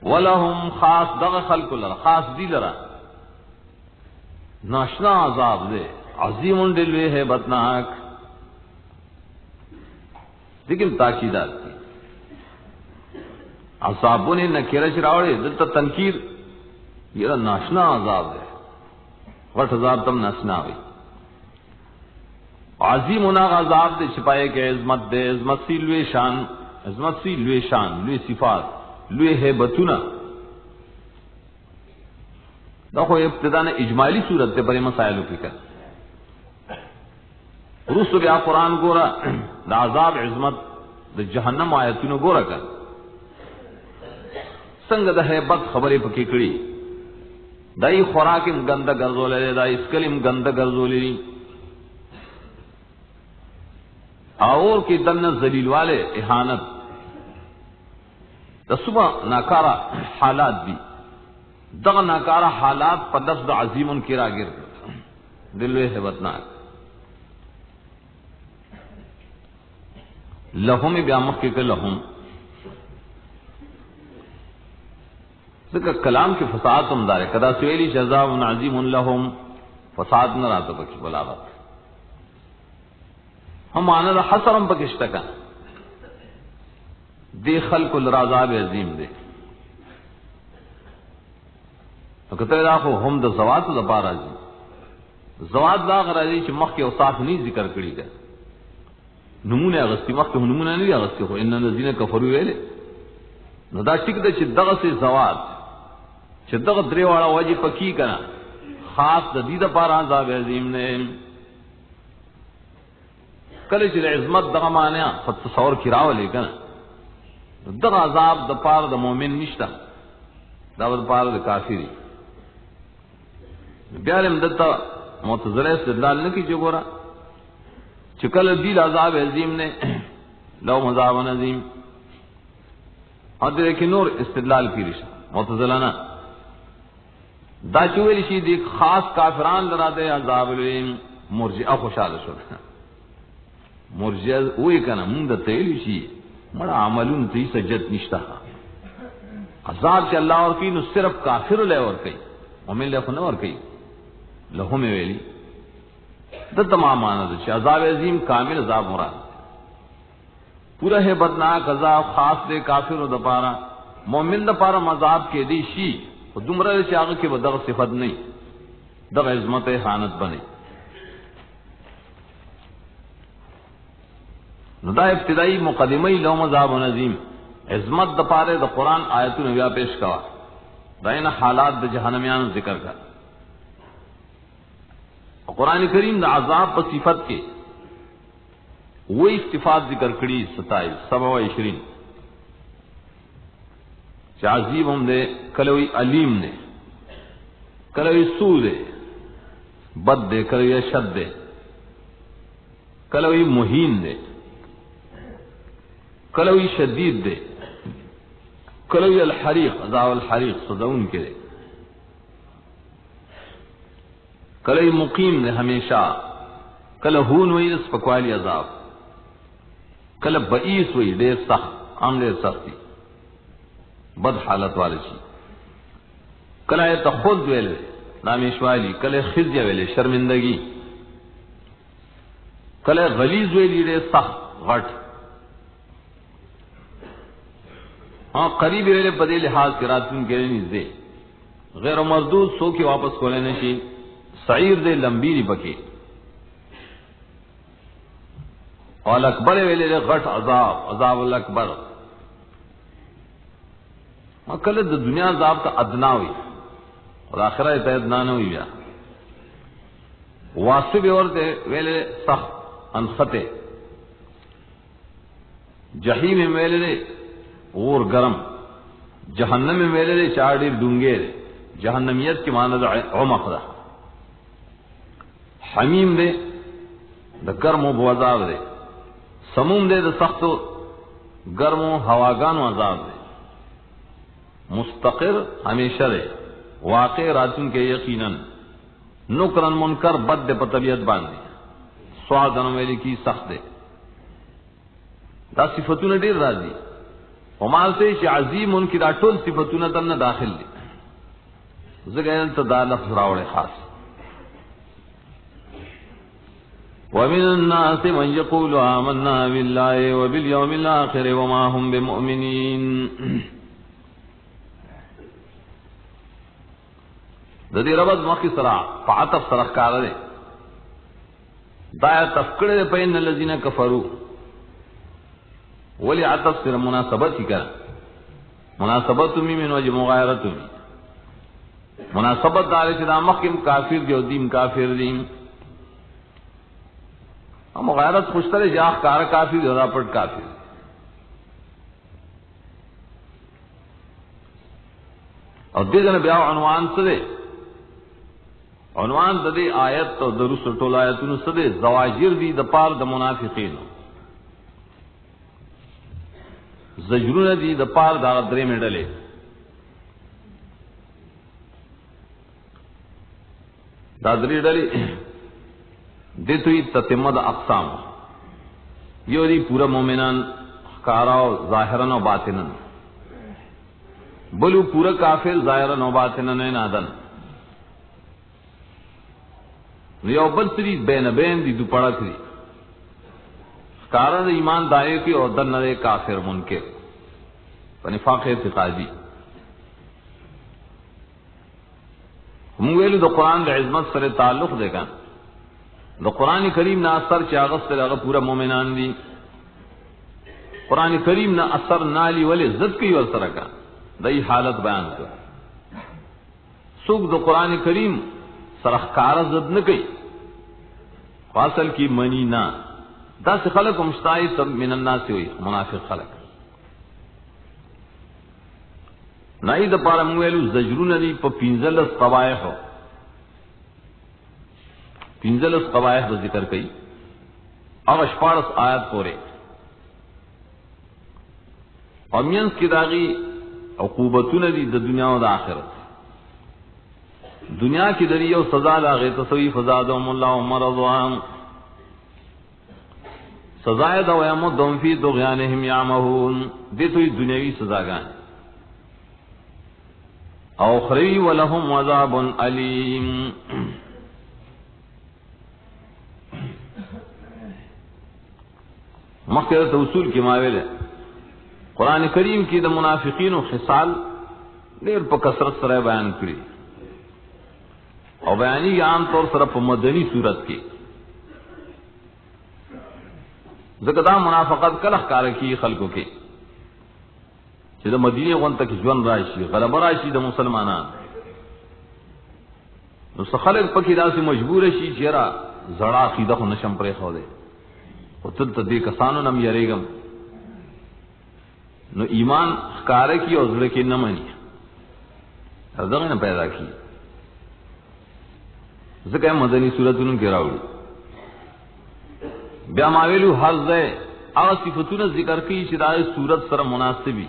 ولہم خاص دغ خلق لرا خاص دی لرا ناشنا عذاب دے عظیم دلوے ہے بدناک لیکن تاکیدات کی عذابوں نے نکیرش راوڑے دلتا تنکیر یہ ناشنا عذاب ہے غٹ عذاب تم ناشنا ہوئی عظیم انہا عذاب دے چھپائے کہ عظمت دے عظمت سیلوے شان عظمت سی لوی شان، لوی صفات، لوی ہیبتنا. دیکھو ابتدا نے اجمالی صورت تے بڑے مسائلوں کی کر رسو بیا قرآن گورا دا عذاب عظمت دا جہنم آیتونو گورا کر سنگ دا ہیبت خبری پکی کری دائی خوراکم گندہ گرزو لے دا اسکلم گندہ گرزو لے اور کی دن ذلیل والے احانت دا صبح ناکارا حالات دی دغ ناکارا حالات پا دفت دا عظیم ان کی را گر دلوے حیبتناک لہم بیامک کے لہم ذکر کلام کی فساد تم دارے کدا سویلی شذاب عظیم لہم فساد نہ رہا تو بکی بلاغت ہم آنا دا حسرم پکشتکا دے خلق الرازاب عظیم دے کہتے ہیں آخو ہم دا زوات دا پارا جی زوات دا غرازی چی مخ کے اوصاف نہیں ذکر کری گئے نمونه اغسطی مخی نمونه نہیں اغسطی خو انہا نزین کفرو ویلے نو دا ٹک دا چی دغا سے زوات چی دغا دریوالا وجی پکی کنا خاص دا دید پارا عذاب عظیم نے کلی چی عظمت دغا مانیا فتصور کراو لے کنا دغا عذاب دا پارا دا مومن نشتا دا پارا دا کافری بیارم دتا معتزلہ استدلال نکی جو گورا چکل دیل عذاب عظیم نے لو مذاب عظیم اور دیکھ نور استدلال کی رشا معتزلانہ دا چویل شید ایک خاص کافران لرا دے عذاب عظیم مرجعہ خوشحال شد مرجعہ وہی کنا مند تیلی شی مڑا عملون تی سجد نشتا عذاب چا اللہ اور کی نو صرف کافر لے اور کئی مومن لے خنو اور کئی لہو میں ویلی دا تمام مانا دا چھے عذاب عظیم کامل عذاب مراد پورا ہے بدناک عذاب خاص دے کافر و دا پارا مومن دا پارا مذاب کے دی شی و دمرہ دے چھے آگا کے با دغ صفت نہیں دغ عظمت حانت بنے ندا ابتدائی مقدمئی لوم عذاب عظیم عظمت دا پارے دا قرآن آیتو نبیہ پیش کوا دا این حالات دا جہنمیان ذکر کر قرآن کریم دا عذاب پر صفت کے وہی صفات ذکر کری 27 عظیم ہم دے کلوی علیم دے کلوی سو دے بد دے کلوی شد دے کلوی مہین دے کلوی شدید دے کلوی الحریق عذاب الحریق سزون کے دے کلئی مقیم نے ہمیشہ کل ہون وئی اس پکوالی عذاب کل بئیس وئی دیر سخت عام دیر سختی بد حالت والے چی کل تخود ویلے نامیش والی کل خزیہ ویلے شرمندگی کل غلیظ ویلی دیر سخت غٹ ہاں قریب ویلے بدے لحاظ کے راتون کے نزدے غیر مردود سو کے واپس کھولے نشی سعیر دے لمبی دی بکی اور اکبر ویلے دے غٹ عذاب الاکبر کل دا دنیا عذاب تا ادنا ہوئی اور آخرہ تا ادنا نہ ہوئی بیا واسب اور دے ویلے سخت انخطے جہیم میں ویلے دے اور گرم جہنم میں ویلے دے چار دیر ڈونگے دے جہنمیت کی معنی دا عمق دا حمیم دے دا گرم و بوازاب دے سموم دے دا سخت و گرم و ہواگان و عذاب دے مستقر ہمیشہ دے واقع راتن کے یقیناً نکرن منکر بد دے پتبیت باندے سوادن ویلی کی سخت دے دا صفتون دیر راضی ومال سے چی عظیم ان کی دا ٹول صفتون تن داخل دے زگین تا دا لفظ راوڑے خاص ومن الناس من يقول آمنا بالله وباليوم الآخر وما هم بمؤمنين ذی ربط مخی سرع فعطف سرخ کار دے دایا تفکڑ دے پین الذین کفروا ولی عطف سر مناسبت ہی کرا، مناسبت می من وجہ مغایرت می، مناسبت دارے چدا مخیم کافر جو دیم کافر دیم، اور مغایرت خوشتر جاخ کار کافر جو دا پٹ کافر. اور دیگر بیا عنوان سدے، عنوان ددے آیت تو درست ٹول آیتونو سدے زواجر دی دپار د منافقین، زجرون دی دپار دا درے میں ڈلے. دا درے ڈلے دیتوی تتمد اقسام، یو دی پورا مومنان کاراو ظاہرن و باطنن، بلو پورا کافر ظاہرن و باطنن نادن، یو بل سری بین بین دی دو پڑک دی کارن ایمان دائے کی اور دن نرے کافر منکر نفاق اعتقادی. ہم ویلو دا قرآن دا عظمت سر تعلق دے گا، دا قرآن کریم نا اثر چاغت سے لگا پورا مومنان دی، قرآن کریم نا اثر نالی ولی زد کی ورسر کا دای حالت بیان کر. سوک دا قرآن کریم سرخکار زد نکی فاصل کی منی نا، دا سے خلق مشتائی تب من الناس ہوئی منافق خلق. نائی دا پارا مویلو زجرون دی پا پینزلس قبائح ہو، پینزلس قبائح دا ذکر کئی اور اشپارس آیت پورے، اور مینس کی داغی عقوبتون دی دا دنیا و دا آخرت. دنیا کی دریئے و سزا لاغی تصوی فزادهم اللہ مرضوان، سزائے دا ویمدهم فی دغیانهم یعمہون، دیتوی دنیاوی سزاگان. او خری ولہم عذاب علیم، مخیرت اصول کی ماویل ہے. قرآن کریم کی دا منافقین و خصال دیر پا کثرت سرائے بیان کری، اور بیانی عام طور سر پا مدنی صورت کی. ذکر منافقت کلخ کارکی خلقوں کی چی دا مدینی غن تک جون راشی غلب راشی دا مسلمانان، نو سخلق پکی دا سی مجبور شی چیرا زڑا خیدہ خو نشم پرے خو دے و تل تا دے کسانو نم یریگم، نو ایمان کارے کی اور زڑکی نمانی ارزاقی نا پیدا کی. ذکر مدنی صورتوں کی راوڑی بیا ماویلو ہر زے آغا صفتون ذکر کی چی دا صورت سر مناسبی،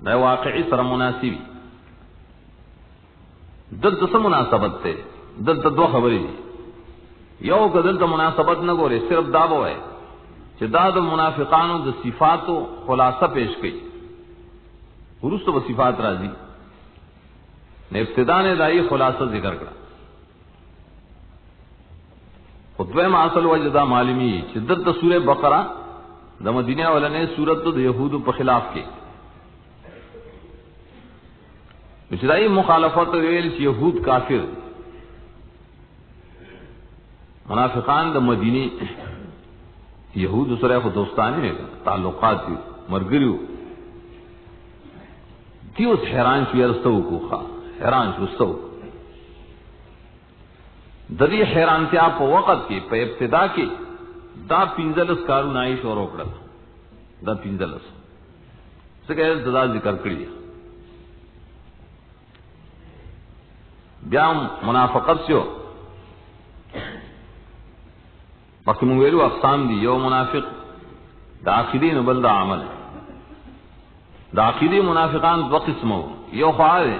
دا واقعی سر مناسبی. دل تا مناسبت تے دل تا دو خبری دی، یو کہ دل تا مناسبت نہ گورے صرف دابو ہے چی دا دا منافقانو دا صفاتو خلاصہ پیش کئی، ورستو با صفات رازی نے ابتدا نے دائی خلاصہ ذکر کرا. خطبہ معاصل وجہ دا معلومی چی دل تا سورہ بقرہ دا مدینہ ولنے سورت دا یہودو پا خلاف کی، ابتدائی مخالفت ویل چی یہود کافر، منافقان دا مدینی یہود سرے خود دوستانی ہے تعلقات تھی مرگریو تیو حیران شوی رستو کو خواہ حیران شوستو دری حیرانتیا پا وقت کی پا ابتدا کی دا پینزلس کارون آئیش اور اوکڑا دا پینزلس سکے دا ذکر کری بیا منافقت سیو باقی مویلو اقسام دی، یو منافق دا عقیدی نبل دا عمل. دا عقیدی منافقان دو قسمو، یو خواہ دے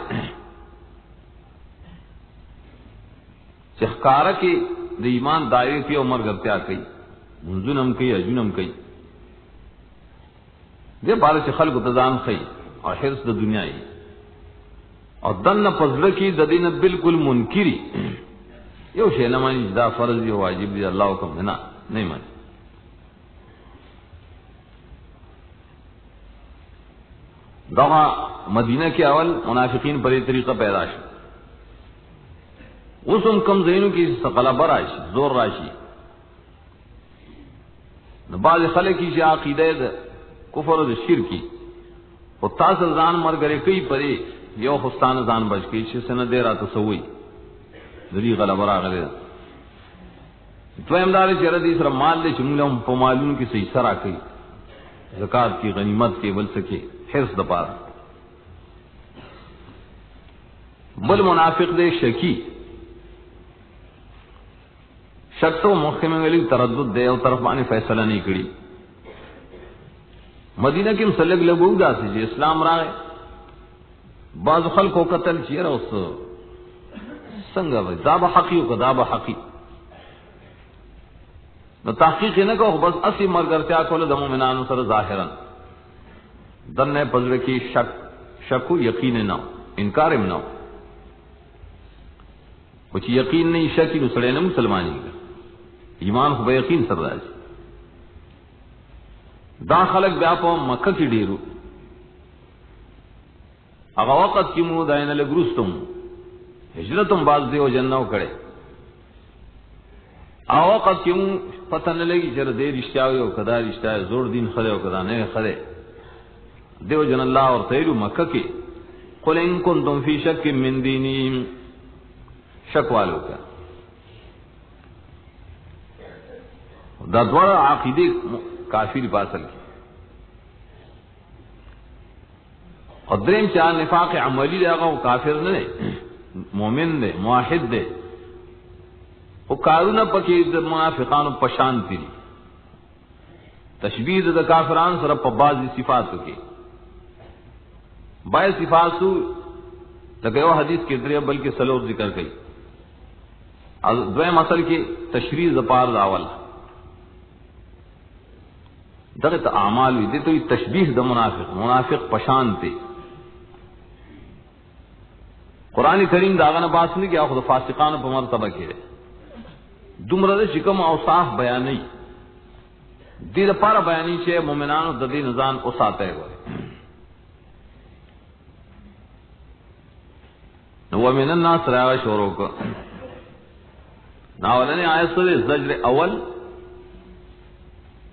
چخکارا کی دا ایمان دائیو کی عمر گرتیا کئی منزونم کئی اجونم کئی دے بارے سے خلق تزان خی اور حرص دا دنیای، اور دن پزر کی ددین بالکل منکری یو شے نہ مانی دا فرض دی واجب دی اللہ حکم ہے نا نہیں مانی. دغا مدینہ کے اول منافقین پر یہ طریقہ پیدا شو، اس ان کم زینوں کی غلبہ راشی زور راشی بعض خلق کی چې عقیده ده کفر او شرکی او تاسو ځان مرګره کوي پرې یو خستان ځان بچ کی چې سن دې را تسوي دې غلبه راغله دویم دار چې ردی سره مال دې چې موږ په مالونو کې صحیح سره کوي زکات کی غنیمت کې بل سکے حرص د پاره بل منافق دے شکی شک تو محکمہ ویلی تردد دے او طرف باندې فیصلہ نہیں کړي مدینہ کې مسلک لګو داسې چې اسلام راغی بعض خلکو قتل چیرې اوس څنګه وای دا به حقیقت کدا به حقیقت نو تحقیق نه کو بس اسی مرګرتیا کول د مؤمنانو سره ظاهرا دنه پزړه کې شک یقین نه انکار نه کچھ یقین نہیں شک نو سړی نه مسلمانی ایمان خو به یقین سره راځي دا خلق بیا په مکه کې ډیرو هغه وخت کې مو داینه لګروستم هجرتم باز دی او جنو کړي هغه وخت کې مو پته نه لګي چې دې رښتیا او کدا رښتیا زور دین خله او کدا نه خله دیو جن الله اور تیرو مکه کې قل ان کنتم فی شک من دینی شک والوں کا دا دوڑا عقیدے کافر باطل کی اور دریم چار نفاق عملی دے گا وہ کافر نے مومن دے موحد دے وہ کارون پکی منافقان پشان تیری تشبیہ دے کافران سر بعض صفات کی بائے صفات لگے وہ حدیث کے ذریعے بلکہ سلوک ذکر گئی دویم اصل کی تشریح زپار داول دغت اعمال ہوئی دے تو یہ تشبیح دا منافق پشان تے قرآن کریم داغن باس نہیں کیا خود فاسقان پر مرتبہ کے دمرد شکم اوصاف بیانی دید پارا بیانی چھے مومنان و ددی نزان اساتے ہوئے ومن الناس رایہ شوروں کو ناولنی آیت سے زجر اول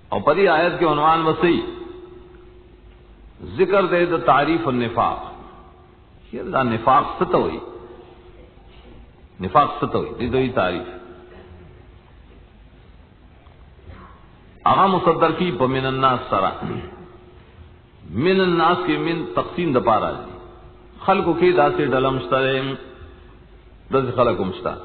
اور پری آیت کے عنوان وسیع ذکر دے دا تعریف النفاق یہ دا نفاق ستوئی دی دوئی تعریف آغا مصدر کی من الناس سرا من الناس کے من تقسیم دا پارا جی خلقو کی دا سے ڈلمشتا رہے دا سے خلقو مشتا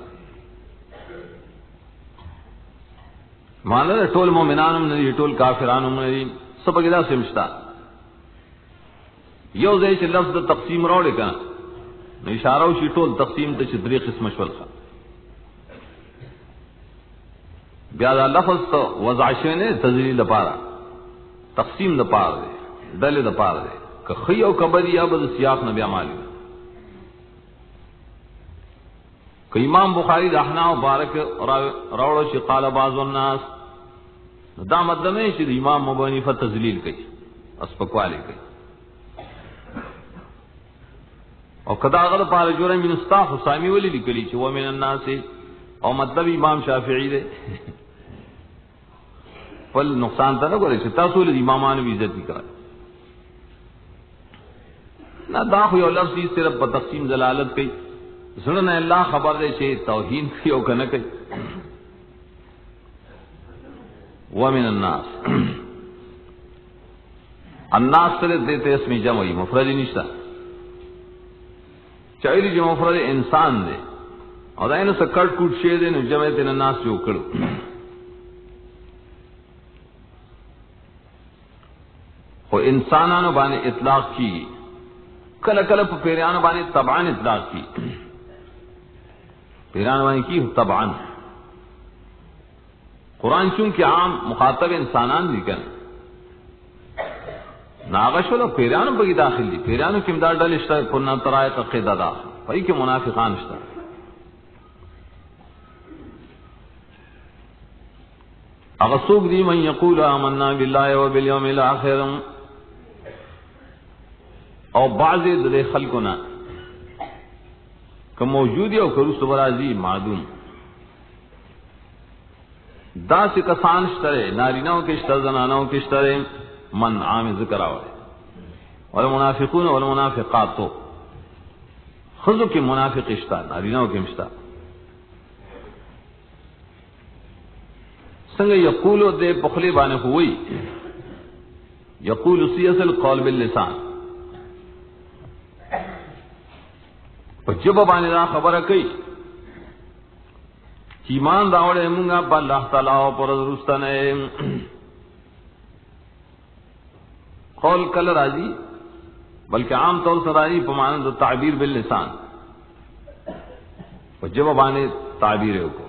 مانا ٹول مومنانم ندی ٹول کافرانم ندی سب اگدا سمجھتا یو زی چھ لفظ تقسیم روڑے کنا اشارہ شی ٹول تقسیم تے چھ دری قسم شول خا بیا دا لفظ تو وضع شونے تذلیل دپارا تقسیم دپار دے ڈل دپار دے کہ خی او کبری ابد سیاق نبی عمالی کہ امام بخاری دحنا و بارک روڑو چی قال بعض الناس دا مطلب ہے چی امام مبانی فتذلیل کئی اسپکوالی کئی اور کدا غد پار جورم من استاف حسامی ولی لکلی چی ومن الناس اور مطلب امام شافعی دے پل نقصان تا نہ کرے چی تاسول امامان بھی عزت بھی کرا نہ دا خوی اور لفظی صرف تقسیم ضلالت کئی زړه الله خبر دی چې توهین کیو کنه کوي ومن الناس الناس سره دته اسم جمع مفرد نشتا چایری جو مفرد انسان دی او داینه سکړ کوټ شه دی نو جمع ته الناس جو کړو او انسانانو باندې اطلاق کی کله کله په پیرانو باندې طبعا اطلاق کی پیرانوانی کی طبعا قرآن چونکہ عام مخاطب انسانان دی کن ناغشول پیرانو بگی داخل دی پیرانو کی امداد ڈل اشتا پرنا ترائق قیدہ داخل پای کے منافقان اشتا اغسوک دی من یقول آمنا باللہ و بالیوم الاخر او بعضی دلے خلقنا کہ موجودی اور کروس برازی معدوم دا سے کسان شترے نارینوں کے شتر زنانوں کے شترے من عام ذکر آوے والمنافقون والمنافقات تو خذو کے منافق اشتا نارینوں کے مشتا سنگ یقول دے پخلے بانے ہوئی یقول اسی اصل قول باللسان جب بانے دا خبر کئی ایمان داوڑے منگا با اللہ تعالیٰ پر رستن قول کل راضی بلکہ عام طور سے راضی پمانند تعبیر باللسان جب بانے تعبیر کو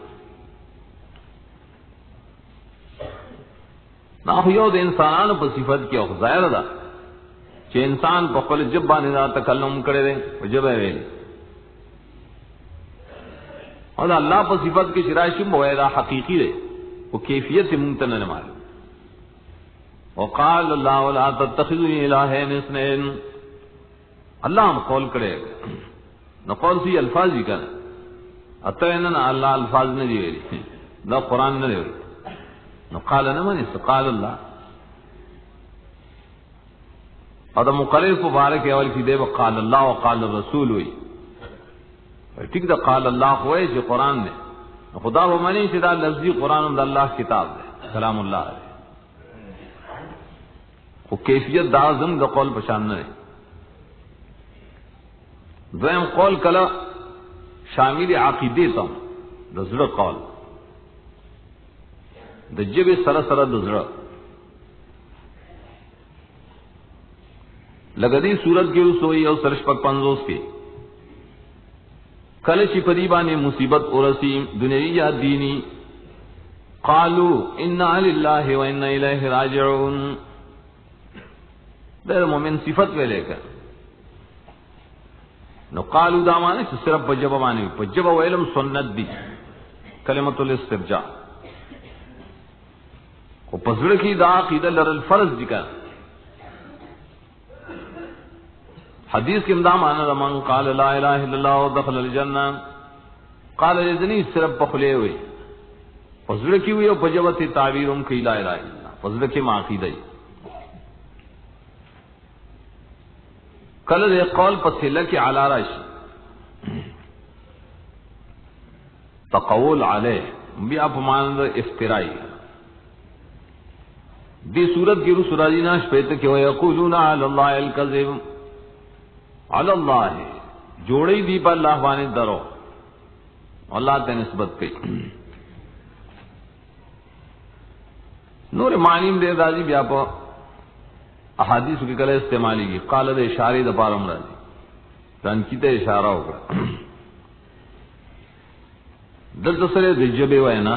ناخیو دے انسانان پر صفت کی اوخ ظاہر دا چھے انسان پر قول جب بانے دا تکلم کرے دے جب ہے ویلی اور اللہ پر صفت کی شرائشم بویدہ حقیقی رہے وہ کیفیت سے ممتن نہ معلوم وقال اللہ لا تتخذوا الہین اثنین اللہ ہم قول کرے نہ قول سی الفاظ بھی کرے اتویننا اللہ الفاظ نہ دیوے دا قرآن نہ دیوے نہ قال نہ منی قال اللہ اور مقرر مبارک اول کی دے وقال اللہ وقال الرسول ہوئی ٹھیک دا قال اللہ ہوئے جو قرآن نے خدا وہ منی سے دا لفظی قرآن دا اللہ کتاب دے کلام اللہ علیہ وہ کیفیت دا زم دا قول پشان نہ دویم قول کلا شامل عقیدے تم دا زڑ قول دا جب سر سر دا زڑ لگدی صورت کی رسوئی اور سرش پک پنزوس کی کلچی پریبانی مصیبت ارسی دنیوی یا دینی قالو انا للہ و انا الیہ راجعون دیر مومن صفت میں لے کر نو قالو دامانے سے صرف پجبہ مانے پجبہ و علم سنت دی کلمت الاسترجاع و پزر کی دا عقیدہ لر الفرض ذکر حدیث کے امدام آنا من قال لا الہ الا اللہ دخل الجنہ قال اذنی صرف پخلے ہوئے پزر کی ہوئی و پجبت تعبیرم کی لا الہ الا اللہ پزر کی معقیدہ کل دے قول پسیلہ کی علا راشی تقول علیہ بھی آپ ماند افترائی دی صورت کی رسول راجی ناش پیتے کہ وَيَقُولُونَ عَلَى اللَّهِ الْكَذِبُ عَلَى اللَّهِ جوڑی دی پر اللہ بانے درو اللہ تے نسبت کی نور معنیم دے راجی بھی آپ احادیث کی کلے استعمالی کی قال دے اشاری دا پارم راجی تنکیتے اشارہ ہوگا دل تسرے دجبے وینا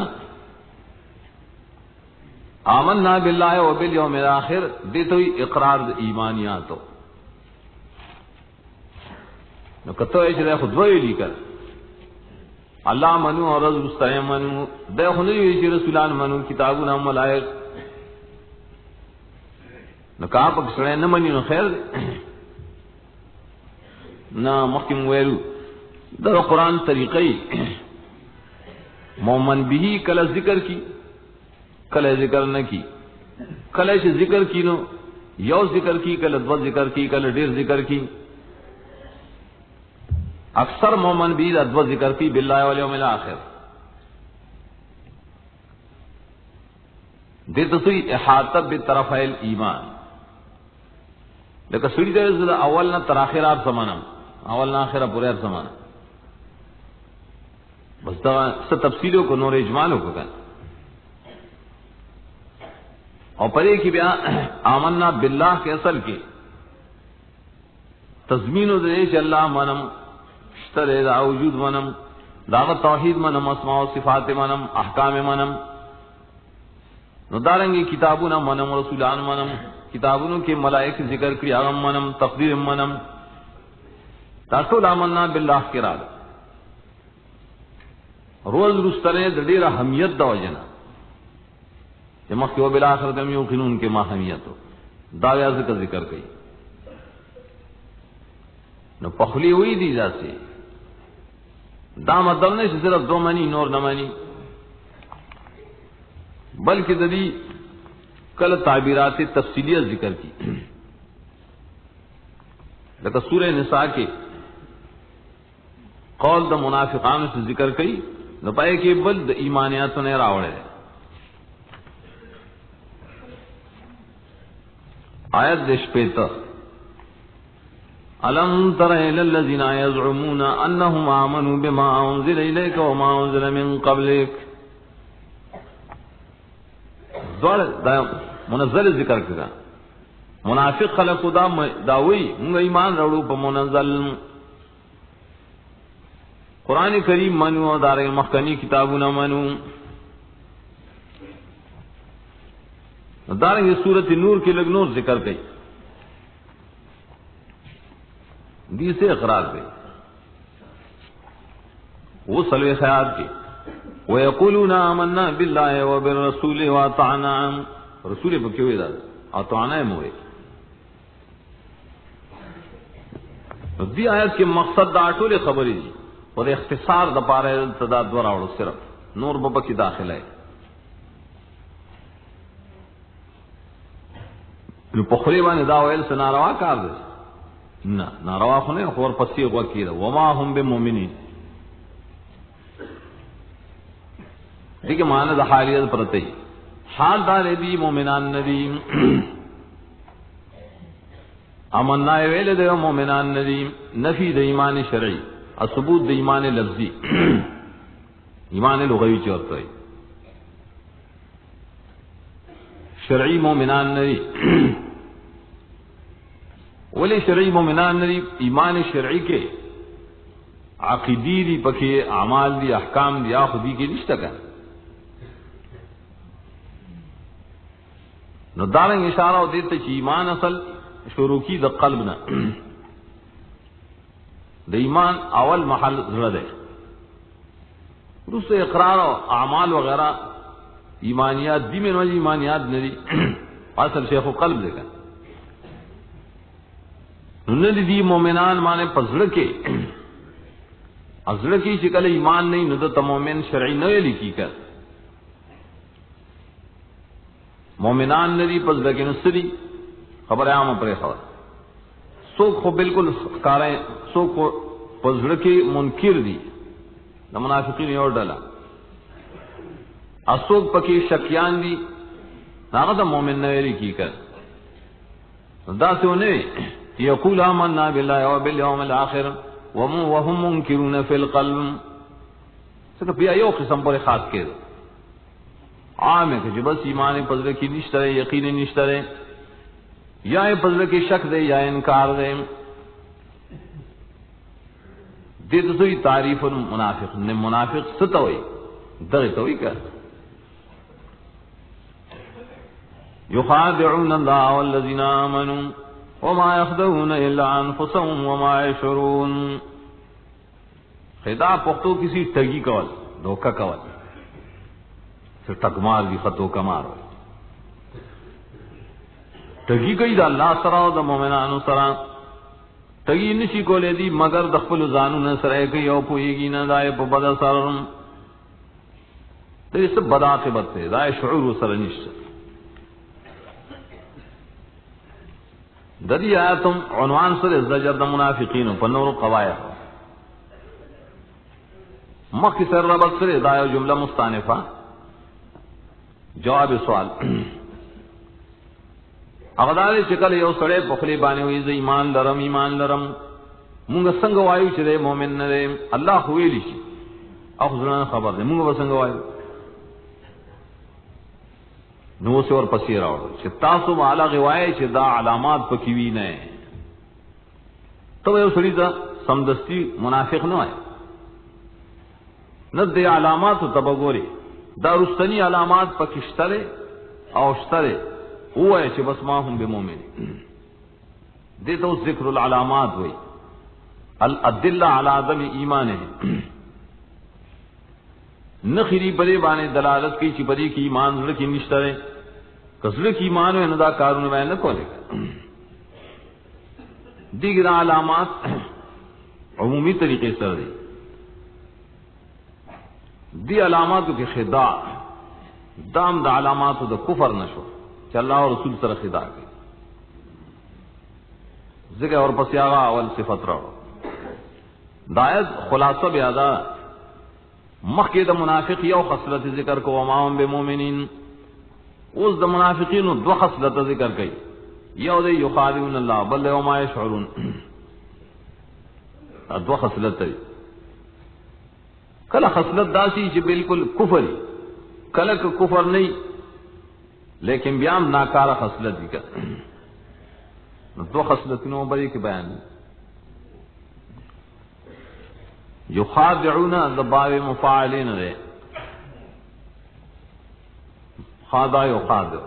آمنا باللہ و بالیوم الاخر دیتوی اقرار دا ایمانیاتو نو کتو ایچ دے خود وی لی کر اللہ منو اور رض رستہ منو دے خودی ایچ رسولان منو کتابون ہم ملائق نو کہا پک سڑے نہ منی نو خیر دے نہ محکم ویلو در قرآن طریقی مومن بھی کل ذکر کی کل ذکر نہ کی کل ایسے ذکر کی نو یو ذکر کی کل دو ذکر کی کل ڈیر ذکر کی اکثر مومن بھی دو ذکر کی باللہ والیوم الاخر دیتا سوئی احاطہ بطرف ایمان لیکن سوئی دے اول نہ تراخیر آپ سمانم اول نہ آخر پورے آپ سمانم بس دا تفصیلوں کو نور اجمالوں کو کہنا اور پرے کی بیا آمنا باللہ کے اصل کے تضمین و دریش اللہ منم شتر دا وجود منم دعوت توحید منم اسماء و صفات منم احکام منم ندارنگی کتابون منم رسولان منم کتابوں کے ملائک ذکر کی آغم منم تقدیر منم تاسو آمنا باللہ کے راد روز رستنے دیر اہمیت دا وجنا جمع کی وہ بالآخرت ہم یوقنون کے ماہمیت ہو دعویٰ ذکر ذکر کئی نو پخلی ہوئی دی جا سے دا مطلب نہیں صرف دو منی نور نہ منی بلکہ ددی کل تعبیرات تفصیلیہ ذکر کی لیکن سورہ نساء کے قول دا منافقان سے ذکر کئی نہ پائے کہ بل دا ایمانیات نے راوڑے آیت دیش پیتا أَلَمْ تَرَ إِلَى الَّذِينَ يَزْعُمُونَ أَنَّهُمْ آمَنُوا بِمَا أُنزِلَ إِلَيْكَ وَمَا أُنزِلَ مِن قَبْلِكَ منزل ذکر کرا منافق خلق داوی منگا ایمان روڑو پا منزل قرآن کریم منو دار مخکنی کتابنا منو دارنگی سورت نور کی لگ نور ذکر گئی دی سے اقرار گئی وہ سلوے خیال کی وَيَقُولُونَ آمَنَّا بِاللَّهِ وَبِالرَّسُولِ وَأَطَعْنَا رسول بکیوئے دا اطعنا موئے دی آیت کے مقصد دا اٹولے خبری دی اور اختصار دا پارے تداد دوراوڑو صرف نور بابا کی داخل ہے پخلی بانی دا ویل سے ناروا کار دے ناروا خونے خور پسی اگوا کی دا وما ہم بے مومنین دیکھ معنی دا حالیت پرتے حال دار دی مومنان ندیم امنا ویل دے مومنان ندیم نفی دا ایمان شرعی الثبوت دا ایمان لفظی ایمان لغوی چورتا ہے شرعی مومنان ندی ولی شرعی مومنان ندی ایمان شرعی کے عقیدی دی پکے اعمال دی احکام دی آخدی کے نشتہ کا نو دارنگ اشارہ دیتا چی ایمان اصل شروع کی دا قلب نا دا ایمان اول محل زرد ہے رس اقرار و اعمال وغیرہ ایمانیات دی میں نوجی ایمانیات ندی اصل شیخ و قلب دے کر ندی دی مومنان مانے پزڑکے ازڑکی چکل ایمان نہیں ندتا مومن شرعی نوے لکی کر مومنان ندی پس لگے نصری خبر عام پر خبر سوک خو بالکل کاریں سوک خو پس لگے منکر دی دا منافقین اور ڈالا اسوک پکی شکیان دی ناغتا مومن نویری کی کر دا سے انہیں یقول آمنا باللہ و بالیوم الاخر وهم منکرون فی القلب سکر پیا یو قسم پر خاص کے دو عام ہے کہ بس ایمان پذر کی نشترے یقین نشترے یا پذر کی شک دے یا انکار دے دے تو سوئی تعریف المنافق نے منافق ستوئی دغتوئی کر یخادعون اللہ والذین آمنوا وما يخدعون الا انفسهم وما يشعرون خدا پختو کسی ٹگی کول دھوکہ کول ٹکمار بھی خطو کمار ہوئی ٹگی گئی دا اللہ سرا دا مومنانو سرا ٹگی نشی کو لے دی مگر دخل زانو نہ سرائے گئی او پوئی گی نہ دائے پا بدا سرم تو یہ سب بدا قبت ہے دائے شعور سر نشت ددی آیتم عنوان سر ازدجر دا منافقین پا نور قوائع مخی سر ربط سر دائے جملہ مستانفہ جواب سوال اغدار چکل یو سڑے پخلی بانے ہوئی زی ایمان لرم مونگا سنگ وایو چرے مومن نرے اللہ خویلی چی اخذران خبر دے مونگا بسنگ وایو نو سے اور پسیر آوڑو چھ تاسو معالا غوائے چھ دا علامات پکیوی نئے تو یو سڑی دا سمدستی منافق نو آئے ند دے علامات تبگوری دا رستنی علامات پکشترے اوشترے وہ ہے چھ بس ما ہم بمومن دیتا اس ذکر العلامات ہوئی الادلہ علی عدم ایمان ہے نخری بلے بانے دلالت کی چی بلی کی ایمان زرکی نشترے کزرکی ایمان ہوئے ندا کارون میں نکو لے دیگر علامات عمومی طریقے سر دی علاماتوں کے خداع دام دا علامات دا کفر نشو کہ اللہ اور رسول سر خدا کی ذکر اور پس آغا اول صفت رہو دایت خلاصہ بیادا مخی دا منافق یو خصلت ذکر کو وماهم بمومنین اس دا منافقین دو خصلت ذکر کئی یو دے یخادعون اللہ بل وما یشعرون دو خصلت ہے کلا خصلت داسی چی بالکل کفر کلا کفر نہیں لیکن بیام ناکارہ خصلت ذکر دو خصلتوں بری کے بیان یخادعون ذباب مفاعلین رے خادع یخادع